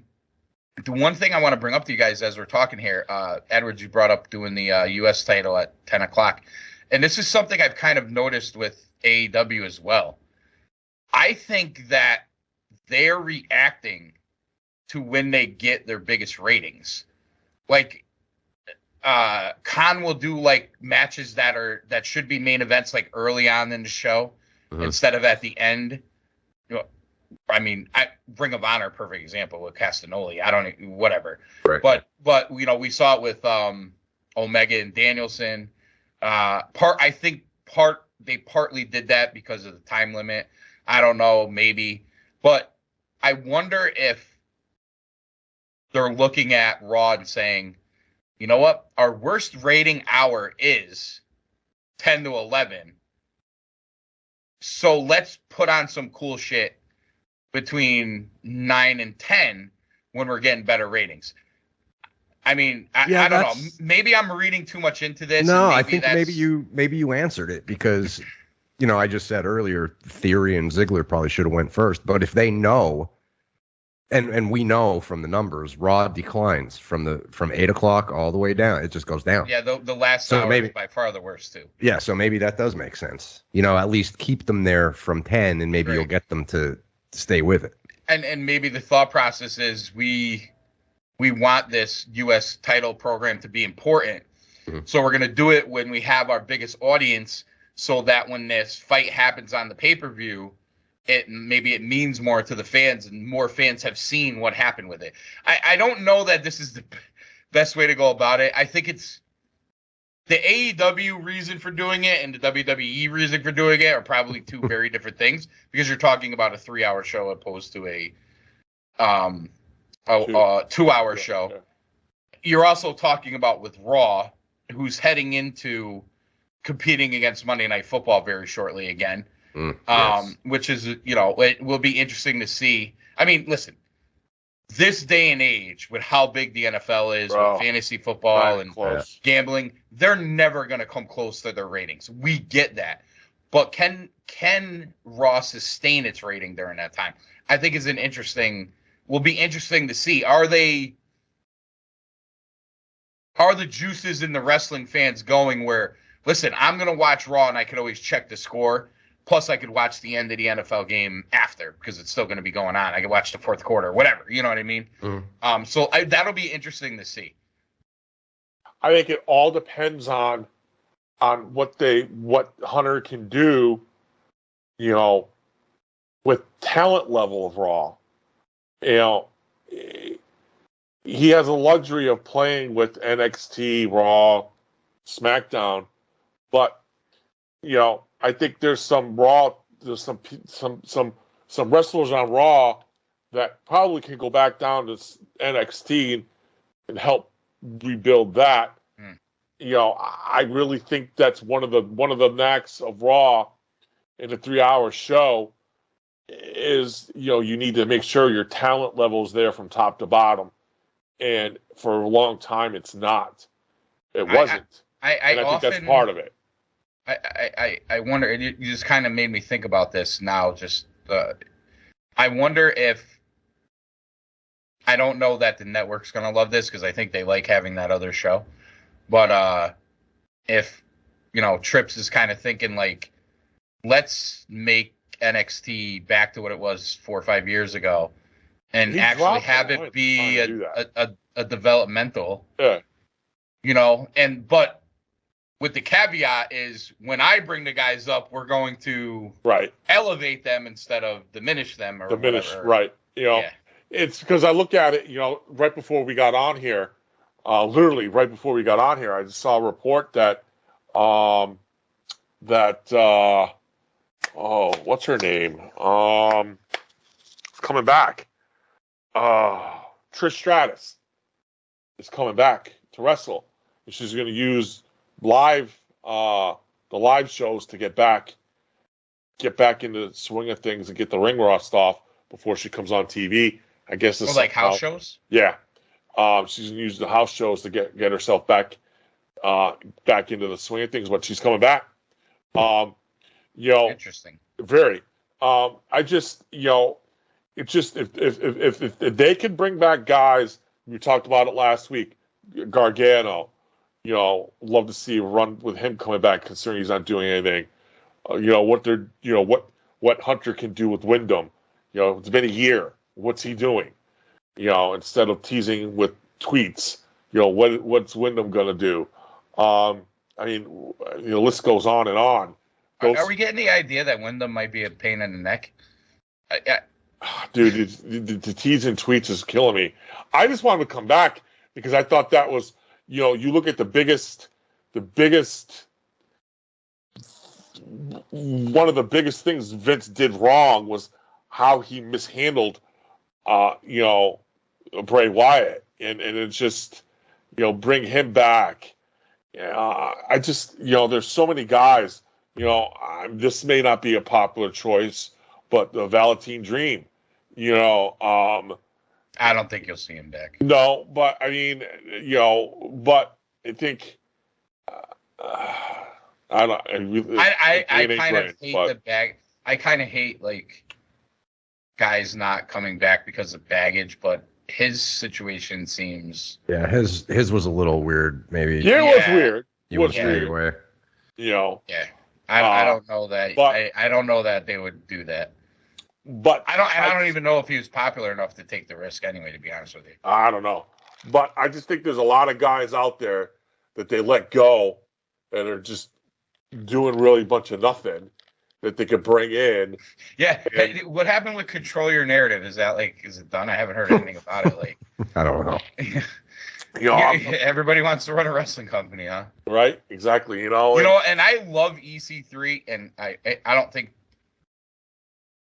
one thing I want to bring up to you guys as we're talking here, Edwards, you brought up doing the U.S. title at 10 o'clock. And this is something I've kind of noticed with AEW as well. I think that they're reacting to when they get their biggest ratings. Like, Khan will do like matches that should be main events like early on in the show instead of at the end. I mean, Ring of Honor, perfect example with Castagnoli. Whatever. Right. But we saw it with Omega and Danielson. I think they partly did that because of the time limit. I don't know, maybe. But I wonder if they're looking at Raw and saying, you know what? Our worst rating hour is 10 to 11. So let's put on some cool shit between 9 and 10 when we're getting better ratings. I mean, I don't know. Maybe I'm reading too much into this. No, I think maybe you answered it because, I just said earlier, Theory and Ziggler probably should have went first. But if they know, and we know from the numbers, Raw declines from 8 o'clock all the way down. It just goes down. Yeah, the last hour is by far the worst too. Yeah, so maybe that does make sense. At least keep them there from 10, and maybe you'll get them to stay with it. And maybe the thought process is we want this U.S. title program to be important. Mm-hmm. So we're going to do it when we have our biggest audience so that when this fight happens on the pay-per-view, it means more to the fans and more fans have seen what happened with it. I don't know that this is the best way to go about it. I think it's the AEW reason for doing it and the WWE reason for doing it are probably two very different things because you're talking about a 3-hour show opposed to a 2-hour show. Yeah. You're also talking about with Raw, who's heading into competing against Monday Night Football very shortly again. Yes. Which is, it will be interesting to see. I mean, listen, this day and age with how big the NFL is with fantasy football and gambling, they're never going to come close to their ratings. We get that. But can Raw sustain its rating during that time? I think will be interesting to see. Are the juices in the wrestling fans going where, listen, I'm going to watch Raw and I can always check the score. Plus, I could watch the end of the NFL game after because it's still going to be going on. I could watch the fourth quarter, whatever. You know what I mean? Mm. So that'll be interesting to see. I think it all depends on what Hunter can do, with talent level of Raw. He has a luxury of playing with NXT, Raw, SmackDown, but I think there's some wrestlers on Raw that probably can go back down to NXT and help rebuild that. I really think that's one of the knacks of Raw in a 3-hour show is you need to make sure your talent level is there from top to bottom, and for a long time it's not. It wasn't. I think that's part of it. I wonder, and you just kind of made me think about this now. I wonder if, I don't know that the network's going to love this because I think they like having that other show. But if, Trips is kind of thinking like, let's make NXT back to what it was 4 or 5 years ago and actually have it be a developmental, but with the caveat is when I bring the guys up, we're going to elevate them instead of diminish them or whatever. Right. It's because I look at it, right before we got on here, literally right before we got on here, I just saw a report that, what's her name? Coming back. Trish Stratus is coming back to wrestle. And she's going to use the live shows to get back into the swing of things and get the ring rust off before she comes on TV. I guess it's like house shows. Yeah, she's gonna use the house shows to get herself back into the swing of things. But she's coming back. Interesting. Very. I just it's just if they can bring back guys, we talked about it last week, Gargano. Love to see a run with him coming back, considering he's not doing anything. What Hunter can do with Wyndham. It's been a year. What's he doing? Instead of teasing with tweets, what's Wyndham gonna do? The list goes on and on. Are we getting the idea that Wyndham might be a pain in the neck? Dude, the tease and tweets is killing me. I just wanted to come back because I thought that was. You look at the biggest, one of the biggest things Vince did wrong was how he mishandled, Bray Wyatt, and it's just, bring him back. I just, there's so many guys. This may not be a popular choice, but the Velveteen Dream, I don't think you'll see him back. No, but I mean, but I think I don't. I kind of hate the bag. I kind of hate like guys not coming back because of baggage, but his situation seems. Yeah, his was a little weird. Maybe. Yeah, it was weird. He was weird way. Yeah, I don't know that. But, I don't know that they would do that. But I don't even know if he was popular enough to take the risk anyway, to be honest with you. I don't know. But I just think there's a lot of guys out there that they let go and are just doing really a bunch of nothing that they could bring in. Yeah. And what happened with Control Your Narrative? Is it done? I haven't heard anything about it. Like, I don't know. Everybody wants to run a wrestling company, huh? Right? Exactly. And I love EC3, and I don't think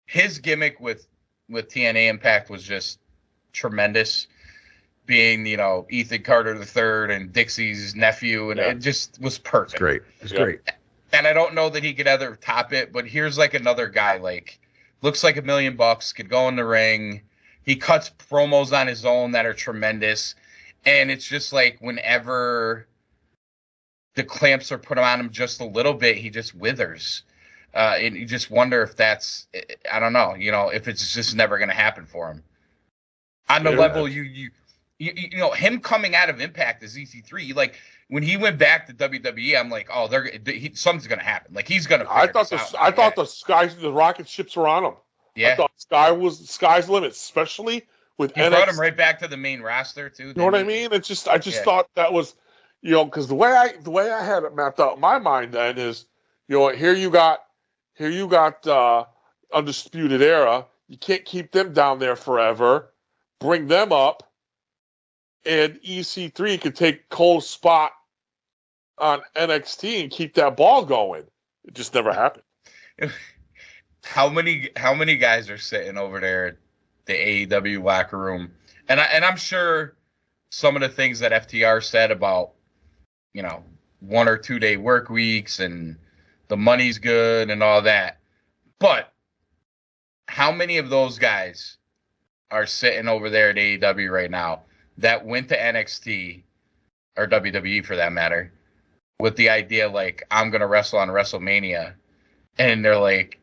his gimmick with TNA Impact was just tremendous. Being, Ethan Carter III and Dixie's nephew, and it just was perfect. It's great. It's great. And I don't know that he could ever top it, but here's like another guy, like, looks like $1 million, could go in the ring. He cuts promos on his own that are tremendous. And it's just like whenever the clamps are put on him just a little bit, he just withers. And you just wonder if that's, I don't know, if it's just never going to happen for him. On the level him coming out of Impact as EC3, like when he went back to WWE, I'm like, oh, something's going to happen. Like he's going to. I thought the rocket ships were on him. Yeah, I thought sky's limit, especially with NXT. Brought him right back to the main roster too. You know what I mean? It's just I thought that was, because the way I had it mapped out in my mind then is, here you got Undisputed Era. You can't keep them down there forever. Bring them up. And EC3 could take Cole's spot on NXT and keep that ball going. It just never happened. How many guys are sitting over there at the AEW locker room? And I'm sure some of the things that FTR said about, 1 or 2 day work weeks and the money's good and all that. But how many of those guys are sitting over there at AEW right now that went to NXT or WWE for that matter with the idea like, I'm going to wrestle on WrestleMania, and they're like,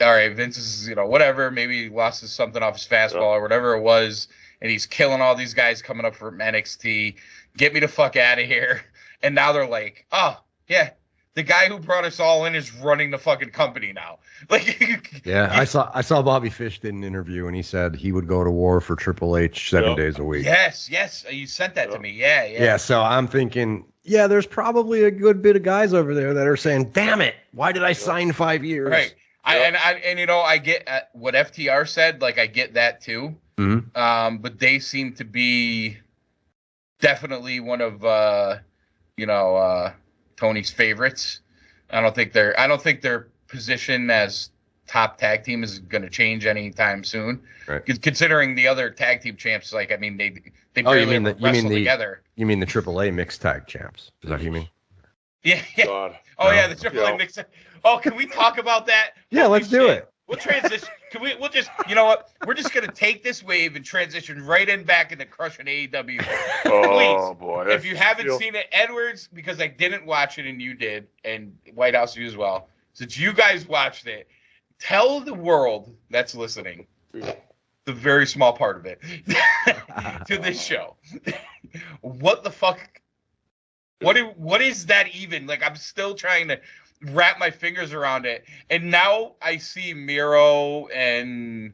all right, Vince is, whatever, maybe he lost something off his fastball or whatever it was, and he's killing all these guys coming up from NXT. Get me the fuck out of here. And now they're like, oh, yeah, the guy who brought us all in is running the fucking company now. Like, yeah, I saw Bobby Fish did an interview, and he said he would go to war for Triple H 7 days a week. Yes, you sent that to me. Yeah. Yeah, so I'm thinking, there's probably a good bit of guys over there that are saying, damn it, why did I sign 5 years? Right. I get what FTR said, like I get that too. Mm-hmm. But they seem to be definitely one of Tony's favorites. I don't think their position as top tag team is going to change anytime soon. Right. Considering the other tag team champs, like, I mean, they barely wrestle together. You mean the AAA mixed tag champs? Is that what you mean? Yeah. God. Oh, yeah, the AAA mixed. Oh, can we talk about that? Yeah, let's do it. We'll transition. We'll just, you know what? We're just going to take this wave and transition right back into crushing AEW. Oh, boy. If you haven't seen it, Edwards, because I didn't watch it and you did, and Whitehouse, you as well, since you guys watched it, tell the world that's listening, the very small part of it, to this show. What the fuck? What is that even? Like, I'm still trying to wrap my fingers around it. And now I see Miro and,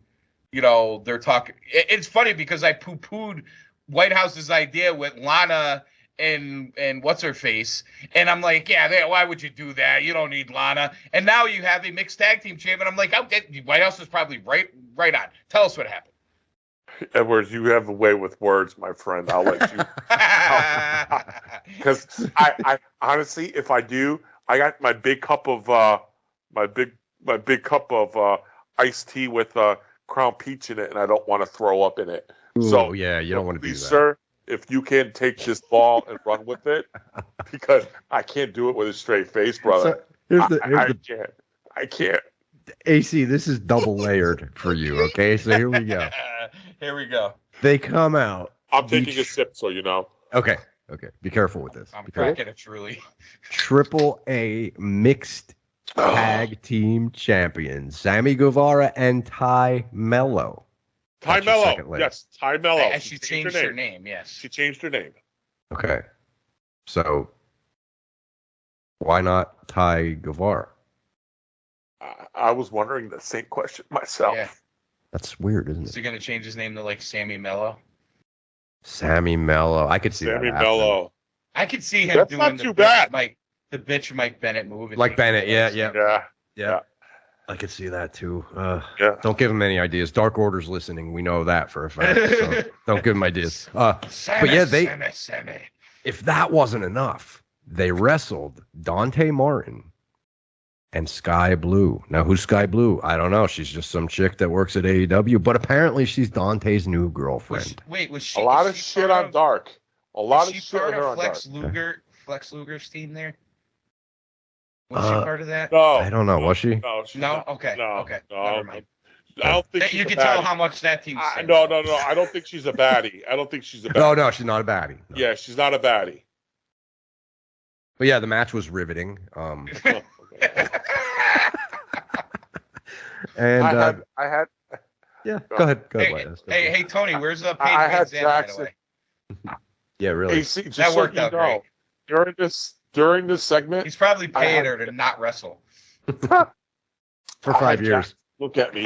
they're talking. It's funny because I poo-pooed Whitehouse's idea with Lana and what's her face. And I'm like, why would you do that? You don't need Lana. And now you have a mixed tag team champ. And I'm like, okay, Whitehouse is probably right on. Tell us what happened. Edwards, you have a way with words, my friend. I'll let you. Because I honestly, if I do, I got my big cup of iced tea with Crown Peach in it, and I don't want to throw up in it. Ooh, So yeah, you don't want to do please, that. sir, if you can take this ball and run with it, because I can't do it with a straight face, brother. So I can't. AC. This is double layered for you. Okay, so here we go. Here we go. They come out. I'm taking a sip, so you know. Okay. Be careful with this. I'm cracking it truly. Triple A mixed tag team champions, Sammy Guevara and Ty Mello. Ty That's your Mello. second layer. Yes, Ty Mello. And she changed her name, yes. She changed her name. Okay. So why not Ty Guevara? I was wondering the same question myself. Yeah. That's weird, isn't Is it? he going to change his name to like Sammy Mello? Sammy Mello. I could see Sammy that. Mello. I could see him That's doing not the too bitch bad. Mike Bennett move. and Like taking Bennett, the yeah. Yeah. Yeah. I could see that too. Yeah. Don't give him any ideas. Dark Order's listening. We know that for a fact. So don't give him ideas. Sammy, but yeah, Sammy. if that wasn't enough, they wrestled Dante Martin and Sky Blue. Now, who's Sky Blue? I don't know. She's just some chick that works at AEW, but apparently she's Dante's new girlfriend. Was she A lot is of she shit part on Dark. A lot of she shit on part her of on Dark. Flex Luger's team there? Was she part of that? No. I don't know. Was she? No. She's No? not. Okay. No. Okay. No. Never mind. I don't think she's You a can tell baddie. how much that team's No. I don't think she's a baddie. I don't think she's a baddie. No, she's not a baddie. No. Yeah, she's not a baddie. But yeah, the match was riveting. And I had. yeah, go ahead. Hey, Tony, where's the Paige I had Van Zandt, by the Jackson. way? Yeah, really. AC, just That so worked you out know, during this segment, He's probably I paying had- her to not wrestle. For 5 years. Look at me.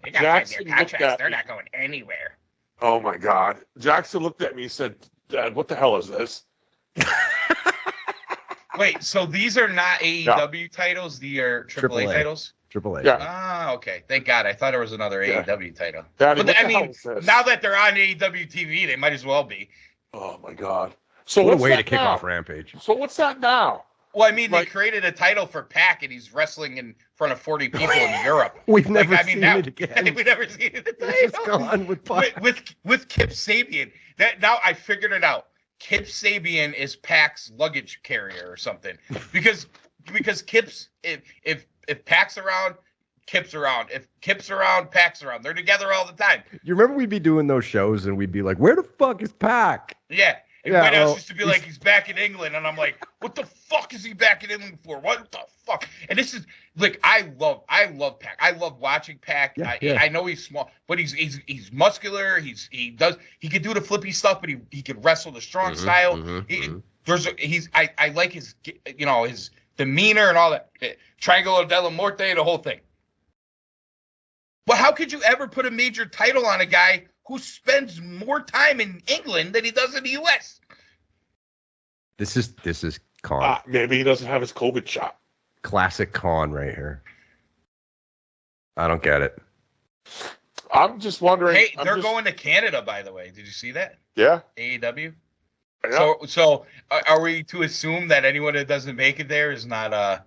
They got Jackson 5-year looked contracts. at They're me. not going anywhere. Oh my God. Jackson looked at me and said, "Dad, what the hell is this?" Wait, so these are not AEW titles? These are AAA AAA. titles? Triple A. Yeah. Ah, okay. Thank God. I thought there was another Yeah. AEW title. Daddy, But what I the mean, hell is this? now that they're on AEW TV, they might as well be. Oh my God. So What a what's way that to kick now? off Rampage. So what's that now? Well, I mean, Like- they created a title for Pac, and he's wrestling in front of 40 people in Europe. We've never I mean, seen that- it again. We've never seen it. It's gone with with Kip Sabian. That now I figured it out. Kip Sabian is Pac's luggage carrier or something. Because Kip's if Pac's around, Kip's around. If Kip's around, Pac's around. They're together all the time. You remember we'd be doing those shows and we'd be like, "Where the fuck is Pac?" Yeah. And Yeah, Whitehouse well, used to be like, he's back in England, and I'm like, what the fuck is he back in England for? What the fuck? And this is like, I love Pac. I love watching Pac. Yeah. I know he's small, but he's muscular. He can do the flippy stuff, but he can wrestle the strong style. I like his his demeanor and all that. Triangle de la Morte, the whole thing. But how could you ever put a major title on a guy who spends more time in England than he does in the U.S.? This is Khan. Maybe he doesn't have his COVID shot. Classic Khan right here. I don't get it. I'm just wondering. Hey, they're going to Canada, by the way. Did you see that? Yeah. AEW? Yeah. So are we to assume that anyone that doesn't make it there is not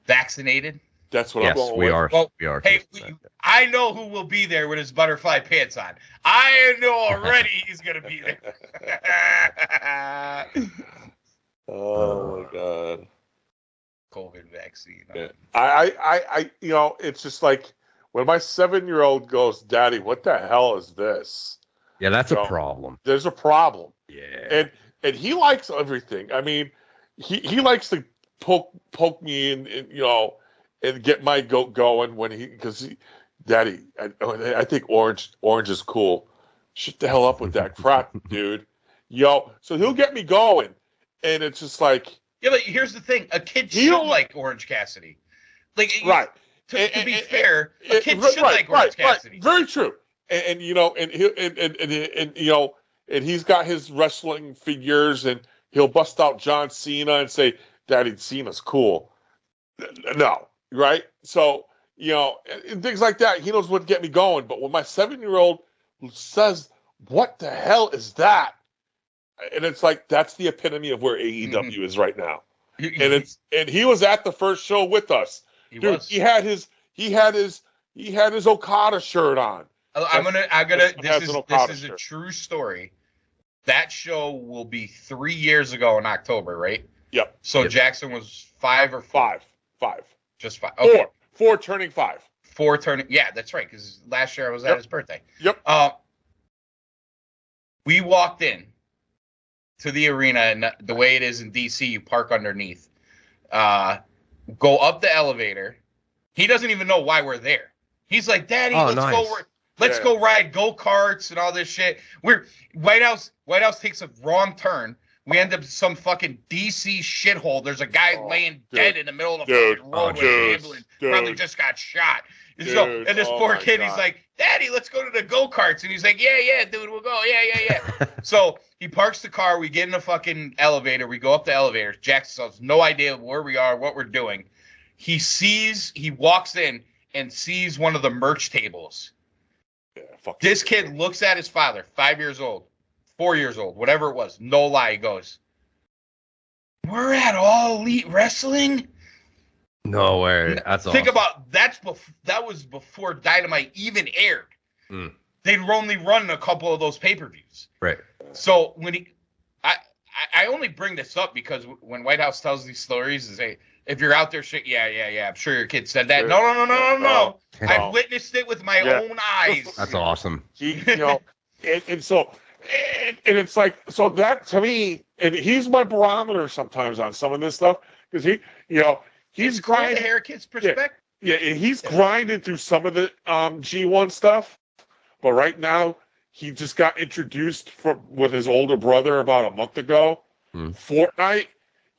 vaccinated? That's what I'm Yes, going we with. are. Well, We are. Hey, I know who will be there with his butterfly pants on. I know already he's going to be there. Oh my God. COVID vaccine. Yeah. I it's just like when my 7-year-old goes, "Daddy, what the hell is this?" Yeah, that's No. a problem. There's a problem. Yeah. And he likes everything. I mean, he likes to poke me and get my goat going because Daddy, I think orange is cool. Shut the hell up with that crap, dude. So he'll get me going, and it's just like, Yeah, but here's the thing: a kid should like Orange Cassidy. Like, right. To be fair, a kid should like Orange Cassidy. Right. Very true. And he's got his wrestling figures, and he'll bust out John Cena and say, "Daddy, Cena's cool." No, right? So and things like that. He knows what to get me going. But when my 7-year-old says, "What the hell is that?" and it's like that's the epitome of where AEW is right now. And he was at the first show with us. He had his he had his Okada shirt on. I'm gonna. This is a shirt. true story. That show will be 3 years ago in October, right? Yep. So Jackson was 5 or 4? Five. Just 5. Okay. Four turning 5. 4 turning. Yeah, that's right. Because last year I was at his birthday. Yep. We walked in to the arena, and the way it is in DC, you park underneath. Go up the elevator. He doesn't even know why we're there. He's like, Daddy, let's go ride go-karts and all this shit. White House takes a wrong turn. We end up in some fucking DC shithole. There's a guy laying dead in the middle of the fucking road with an ambulance. Probably just got shot. And this poor kid, he's like, Daddy, let's go to the go-karts. And he's like, yeah, dude, we'll go. Yeah. So he parks the car. We get in the fucking elevator. We go up the elevator. Jackson has no idea where we are, what we're doing. He walks in and sees one of the merch tables. This kid looks at his father, 5 years old, 4 years old, whatever it was. No lie. He goes, we're at All Elite Wrestling? No way. That's awesome. Think about that was before Dynamite even aired. They'd only run a couple of those pay-per-views. Right. So I only bring this up because when White House tells these stories, they say, if you're out there, yeah, I'm sure your kid said that. No. I've witnessed it with my own eyes. That's awesome. And it's like, so that to me, and he's my barometer sometimes on some of this stuff because he's grinding. To hear a kid's perspective. Yeah, he's grinding through some of the G1 stuff, but right now he just got introduced with his older brother about a month ago. Fortnite.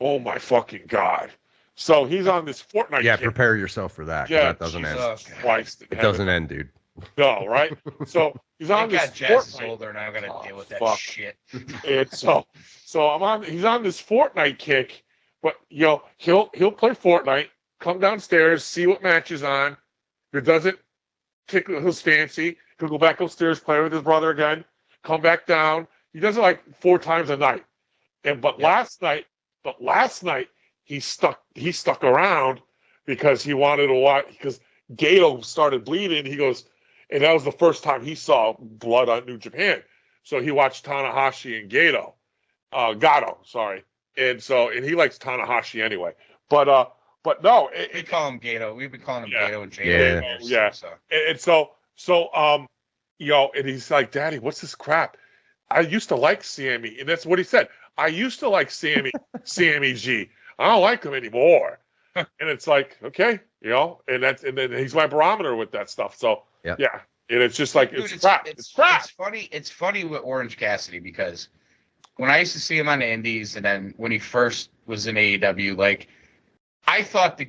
Oh my fucking God. So he's on this Fortnite. Yeah, prepare yourself for that. Yeah, that doesn't end. Christ, it doesn't end, dude. No, right? So he's on this. Jazz is older, and I'm gonna deal with that shit. And so he's on this Fortnite kick, but he'll play Fortnite, come downstairs, see what match is on. If it doesn't tickle his fancy, he'll go back upstairs, play with his brother again, come back down. He does it like 4 times a night. But last night he stuck around because he wanted to watch, because Gato started bleeding. He goes, and that was the first time he saw blood on New Japan. So he watched Tanahashi and Gato, sorry. And he likes Tanahashi anyway. But no, we call him Gato. We've been calling him Gato and Gato. Yeah. And he's like, Daddy, what's this crap? I used to like Sammy, and that's what he said. I used to like Sammy G. I don't like him anymore. And it's like, okay, and then he's my barometer with that stuff. So yeah. And it's just like, it's crap. It's crap. It's funny with Orange Cassidy because when I used to see him on the Indies, and then when he first was in AEW, like I thought the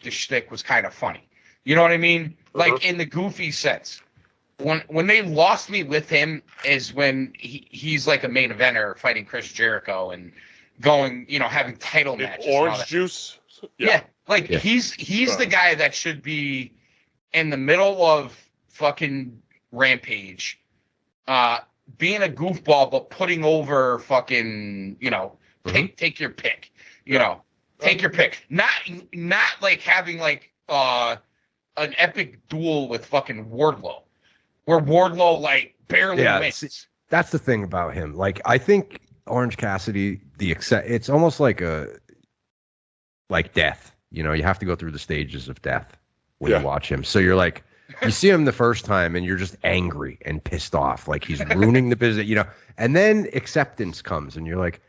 shtick was kind of funny. You know what I mean? Like in the goofy sense. When they lost me with him is when he's like a main eventer fighting Chris Jericho and going, having title matches. Orange juice. Yeah. He's the guy that should be in the middle of fucking Rampage, being a goofball, but putting over fucking, take your pick, take your pick. Not like having like an epic duel with fucking Wardlow, where Wardlow like barely wins. That's the thing about him. Like I think Orange Cassidy, it's almost like death. You have to go through the stages of death when you watch him. So you're like, you see him the first time and you're just angry and pissed off, like he's ruining the business, and then acceptance comes and you're like,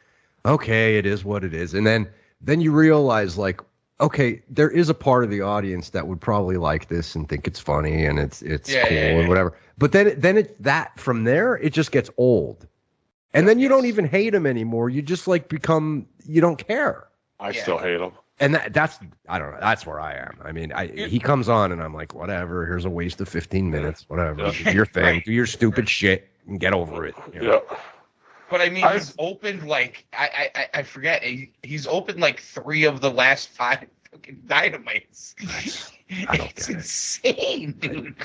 okay, it is what it is. And then you realize like, okay, there is a part of the audience that would probably like this and think it's funny and it's cool and whatever. But then from there, it just gets old. And then you don't even hate him anymore. You just like you don't care. I still hate him. And that's, I don't know, that's where I am. I mean, he comes on and I'm like, whatever, here's a waste of 15 minutes, whatever. Do your thing, do your stupid shit and get over it. Yeah. But I mean, he's opened like, I forget, he's opened like 3 of the last 5 fucking Dynamites. It's insane, dude.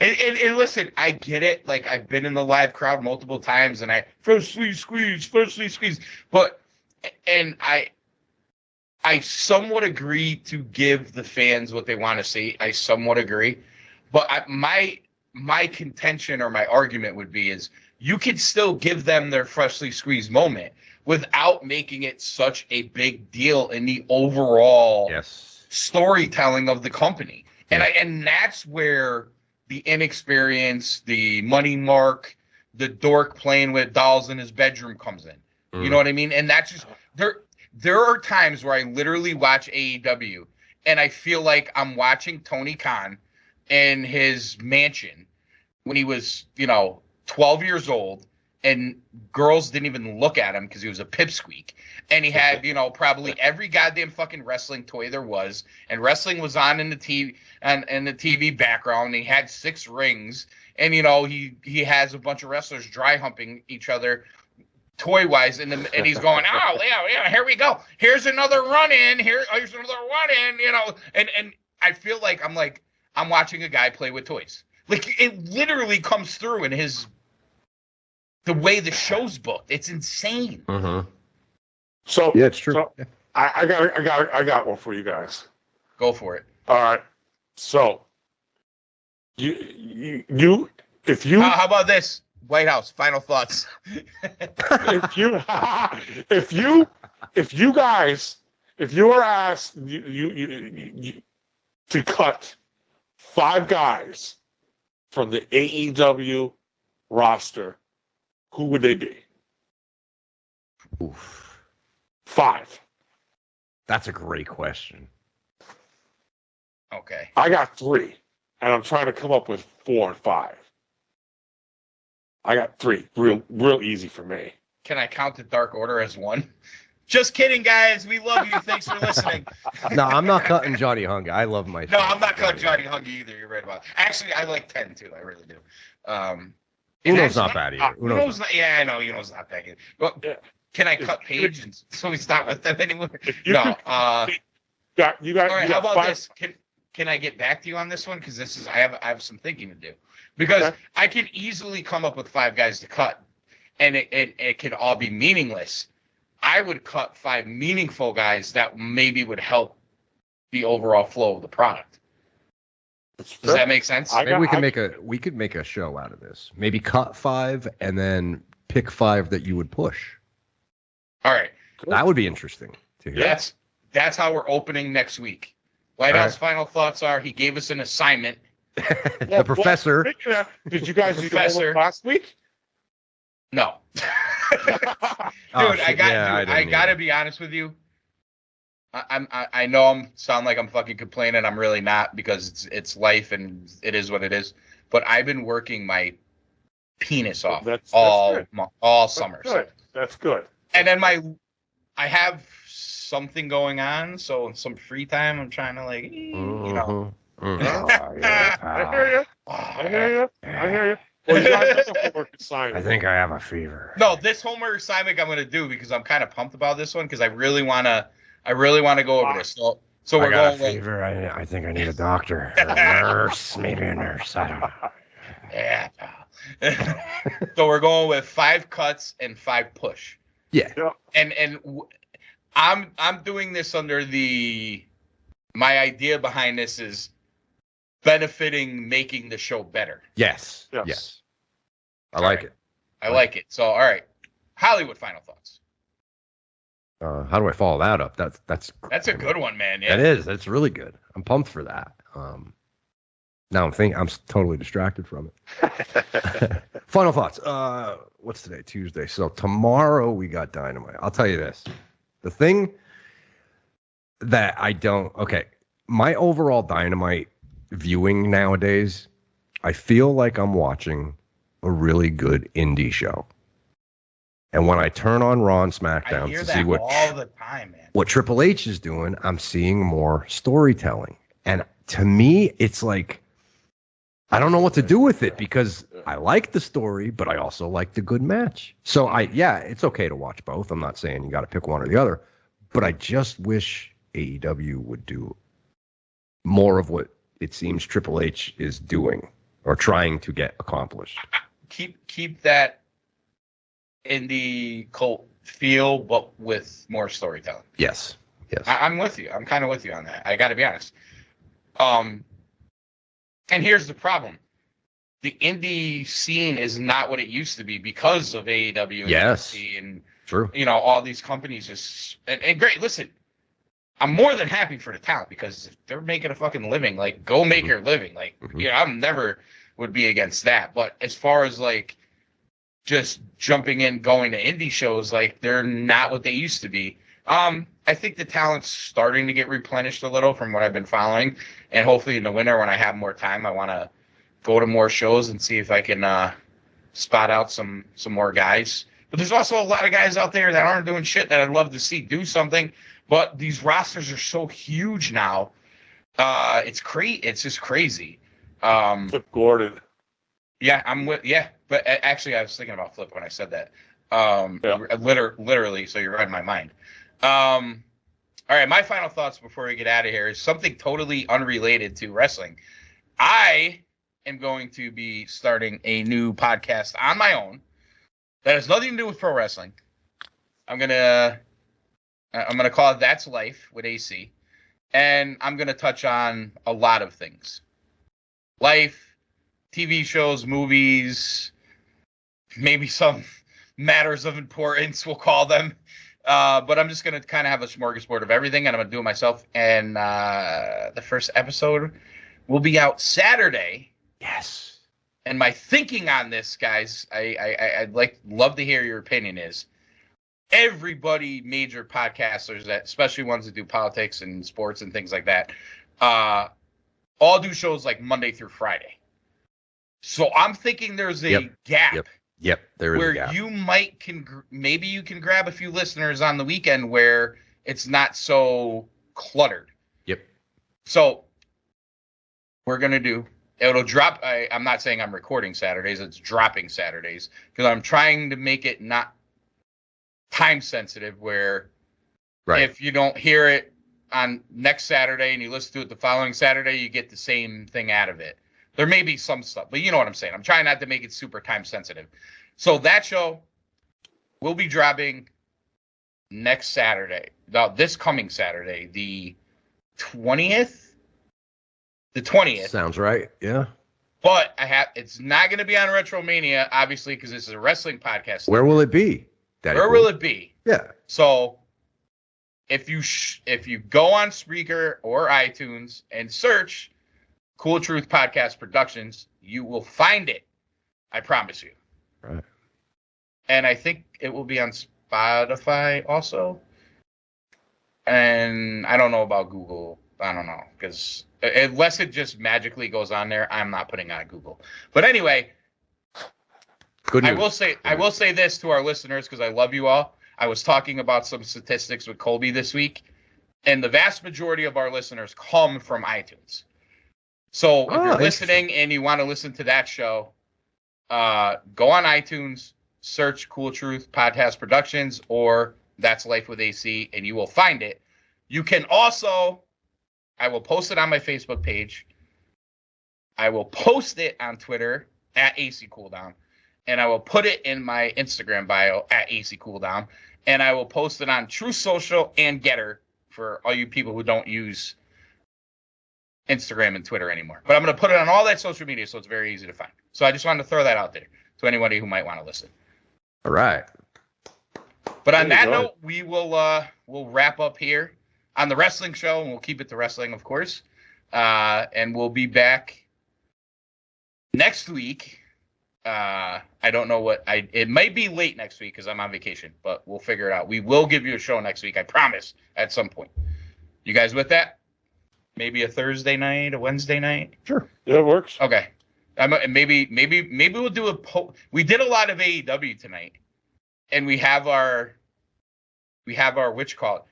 And listen, I get it. Like, I've been in the live crowd multiple times and I firstly squeeze. But, and I somewhat agree to give the fans what they want to see. I somewhat agree. But my contention or my argument would be is you could still give them their freshly squeezed moment without making it such a big deal in the overall storytelling of the company. And that's where the inexperience, the money mark, the dork playing with dolls in his bedroom comes in. You know what I mean? And that's just there are times where I literally watch AEW and I feel like I'm watching Tony Khan in his mansion when he was, 12 years old, and girls didn't even look at him because he was a pipsqueak. And he had, probably every goddamn fucking wrestling toy there was, and wrestling was on in the TV and in the TV background. And he had 6 rings, and he has a bunch of wrestlers dry humping each other toy wise, and he's going, oh yeah, here we go. Here's another run in. Here's another run in. And I feel like I'm watching a guy play with toys. Like, it literally comes through in the way the show's booked. It's insane. So yeah, it's true. So I got one for you guys. Go for it. All right. So you if you how about this? Whitehouse, final thoughts. if you are asked you to cut 5 guys from the AEW roster, who would they be? Oof. 5. That's a great question. Okay. I got 3, and I'm trying to come up with 4 and 5. I got 3. Real easy for me. Can I count the Dark Order as 1? Just kidding, guys. We love you. Thanks for listening. No, I'm not cutting Johnny Hunga. I love my. No, I'm not cutting Johnny Hunga either. You're right about it. Actually, I like 10 too. I really do. Uno's not bad either. Uno's not. Yeah, I know Uno's not that good. Well, can I cut Paige so we stop with them anymore? No. You got. All right. How about 5. this? Can I get back to you on this one? Because I have some thinking to do. Because I can easily come up with 5 guys to cut, and it could all be meaningless. I would cut 5 meaningful guys that maybe would help the overall flow of the product. Does that make sense? Maybe we could make a show out of this. Maybe cut 5 and then pick 5 that you would push. All right. That would be interesting to hear. That's how we're opening next week. Whitehouse final thoughts are he gave us an assignment. The professor. Did you guys do the homework last week? No. Dude, I gotta be honest with you. I know I sound like I'm fucking complaining. I'm really not, because it's life and it is what it is. But I've been working my penis off all summer. That's good. And then I have something going on, so in some free time I'm trying to I hear you. Well, you guys have a homework assignment. I think I have a fever. No, this homework assignment I'm going to do because I'm kind of pumped about this one, because I really want to go over this. So we're going with fever. I think I need a doctor, or a nurse, maybe a nurse. I don't know. Yeah. So we're going with 5 cuts and 5 push. Yeah. And I'm doing this under my idea behind this is benefiting making the show better. Yes. I like it. I like it. So, all right. Hollywood final thoughts. How do I follow that up? That's a good one, man. Yeah. That is. That's really good. I'm pumped for that. Now I'm totally distracted from it. Final thoughts. What's today? Tuesday. So tomorrow we got Dynamite. I'll tell you this. The thing that my overall Dynamite viewing nowadays, I feel like I'm watching a really good indie show. And when I turn on Raw and SmackDown to see all the time, man. What Triple H is doing, I'm seeing more storytelling. And to me, it's like, I don't know what to do with it, because I like the story, but I also like the good match. So it's okay to watch both. I'm not saying you got to pick one or the other, but I just wish AEW would do more of what it seems Triple H is doing or trying to get accomplished. Keep that indie cult feel, but with more storytelling. Yes. I'm with you. I'm kind of with you on that. I got to be honest. And here's the problem. The indie scene is not what it used to be because of AEW and Yes. UFC and True. all these companies just and great. Listen, I'm more than happy for the talent because if they're making a fucking living, like go make your living. Like I'm never would be against that. But as far as like just jumping in, going to indie shows, like they're not what they used to be. I think the talent's starting to get replenished a little from what I've been following, and hopefully in the winter when I have more time, I want to go to more shows and see if I can spot out some more guys. But there's also a lot of guys out there that aren't doing shit that I'd love to see do something. But these rosters are so huge now. It's just crazy. Flip Gordon. Yeah, I'm with. Yeah, but actually, I was thinking about Flip when I said that. Literally. So you're right in my mind. All right, my final thoughts before we get out of here is something totally unrelated to wrestling. I am going to be starting a new podcast on my own that has nothing to do with pro wrestling. I'm gonna call it That's Life with AC, and I'm gonna touch on a lot of things: life, TV shows, movies, maybe some matters of importance, we'll call them. But I'm just going to kind of have a smorgasbord of everything, and I'm going to do it myself. And the first episode will be out Saturday. Yes. And my thinking on this, guys, I'd love to hear your opinion is everybody, major podcasters, that especially ones that do politics and sports and things like that, all do shows like Monday through Friday. So I'm thinking there's a gap. Yep, there is where a gap. you maybe you can grab a few listeners on the weekend where it's not so cluttered. Yep. So it'll drop. I'm not saying I'm recording Saturdays. It's dropping Saturdays because I'm trying to make it not time sensitive where if you don't hear it on next Saturday and you listen to it the following Saturday, you get the same thing out of it. There may be some stuff, but you know what I'm saying. I'm trying not to make it super time sensitive. So that show will be dropping next Saturday. Now, this coming Saturday, the 20th. The 20th. Sounds right. Yeah. But it's not going to be on Retromania, obviously, because this is a wrestling podcast. Where will it be? Where will it be? Yeah. So if you go on Spreaker or iTunes and search Cool Truth Podcast Productions, you will find it. I promise you. Right. And I think it will be on Spotify also. And I don't know about Google. I don't know. Because unless it just magically goes on there, I'm not putting it on Google. But anyway, good news. I will say this to our listeners because I love you all. I was talking about some statistics with Colby this week. And the vast majority of our listeners come from iTunes. So if you're listening and you want to listen to that show, go on iTunes, search Cool Truth Podcast Productions or That's Life with AC, and you will find it. You can also, I will post it on my Facebook page. I will post it on Twitter at AC Cooldown, and I will put it in my Instagram bio at AC Cooldown, and I will post it on True Social and Getter for all you people who don't use Instagram and Twitter anymore. But I'm going to put it on all that social media so it's very easy to find. So I just wanted to throw that out there to anybody who might want to listen. All right. But on that note, we will we'll wrap up here on the wrestling show, and we'll keep it to wrestling, of course. And we'll be back next week. I don't know it might be late next week because I'm on vacation, but we'll figure it out. We will give you a show next week, I promise, at some point. You guys with that? Maybe a Thursday night, a Wednesday night? Sure. Yeah, it works. Okay. Maybe we'll do we did a lot of AEW tonight, and we have our which call it.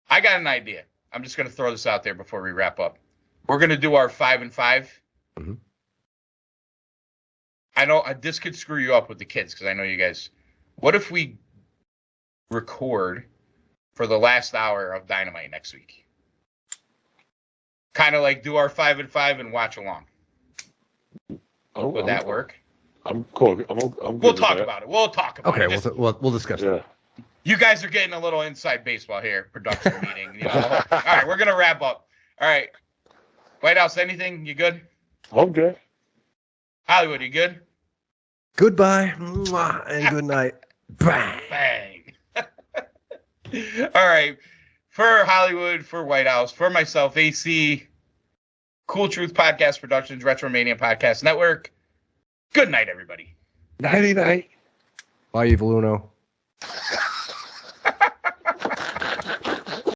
I got an idea. I'm just going to throw this out there before we wrap up. We're going to do our 5 and 5. Mm-hmm. I know this could screw you up with the kids because I know you guys. What if we record for the last hour of Dynamite next week? Kind of like do our 5 and 5 and watch along. Would that work? I'm cool. We'll talk about it. We'll talk about it. Okay, we'll discuss it. You guys are getting a little inside baseball here, production meeting. All right, we're going to wrap up. All right. Whitehouse, anything? You good? Okay. Hollywood, you good? Goodbye mwah, and good night. Bang. Bang. All right. For Hollywood, for Whitehouse, for myself, AC, Cool Truth Podcast Productions, Retromania Podcast Network. Good night, everybody. Nighty night. Bye, Evoluno.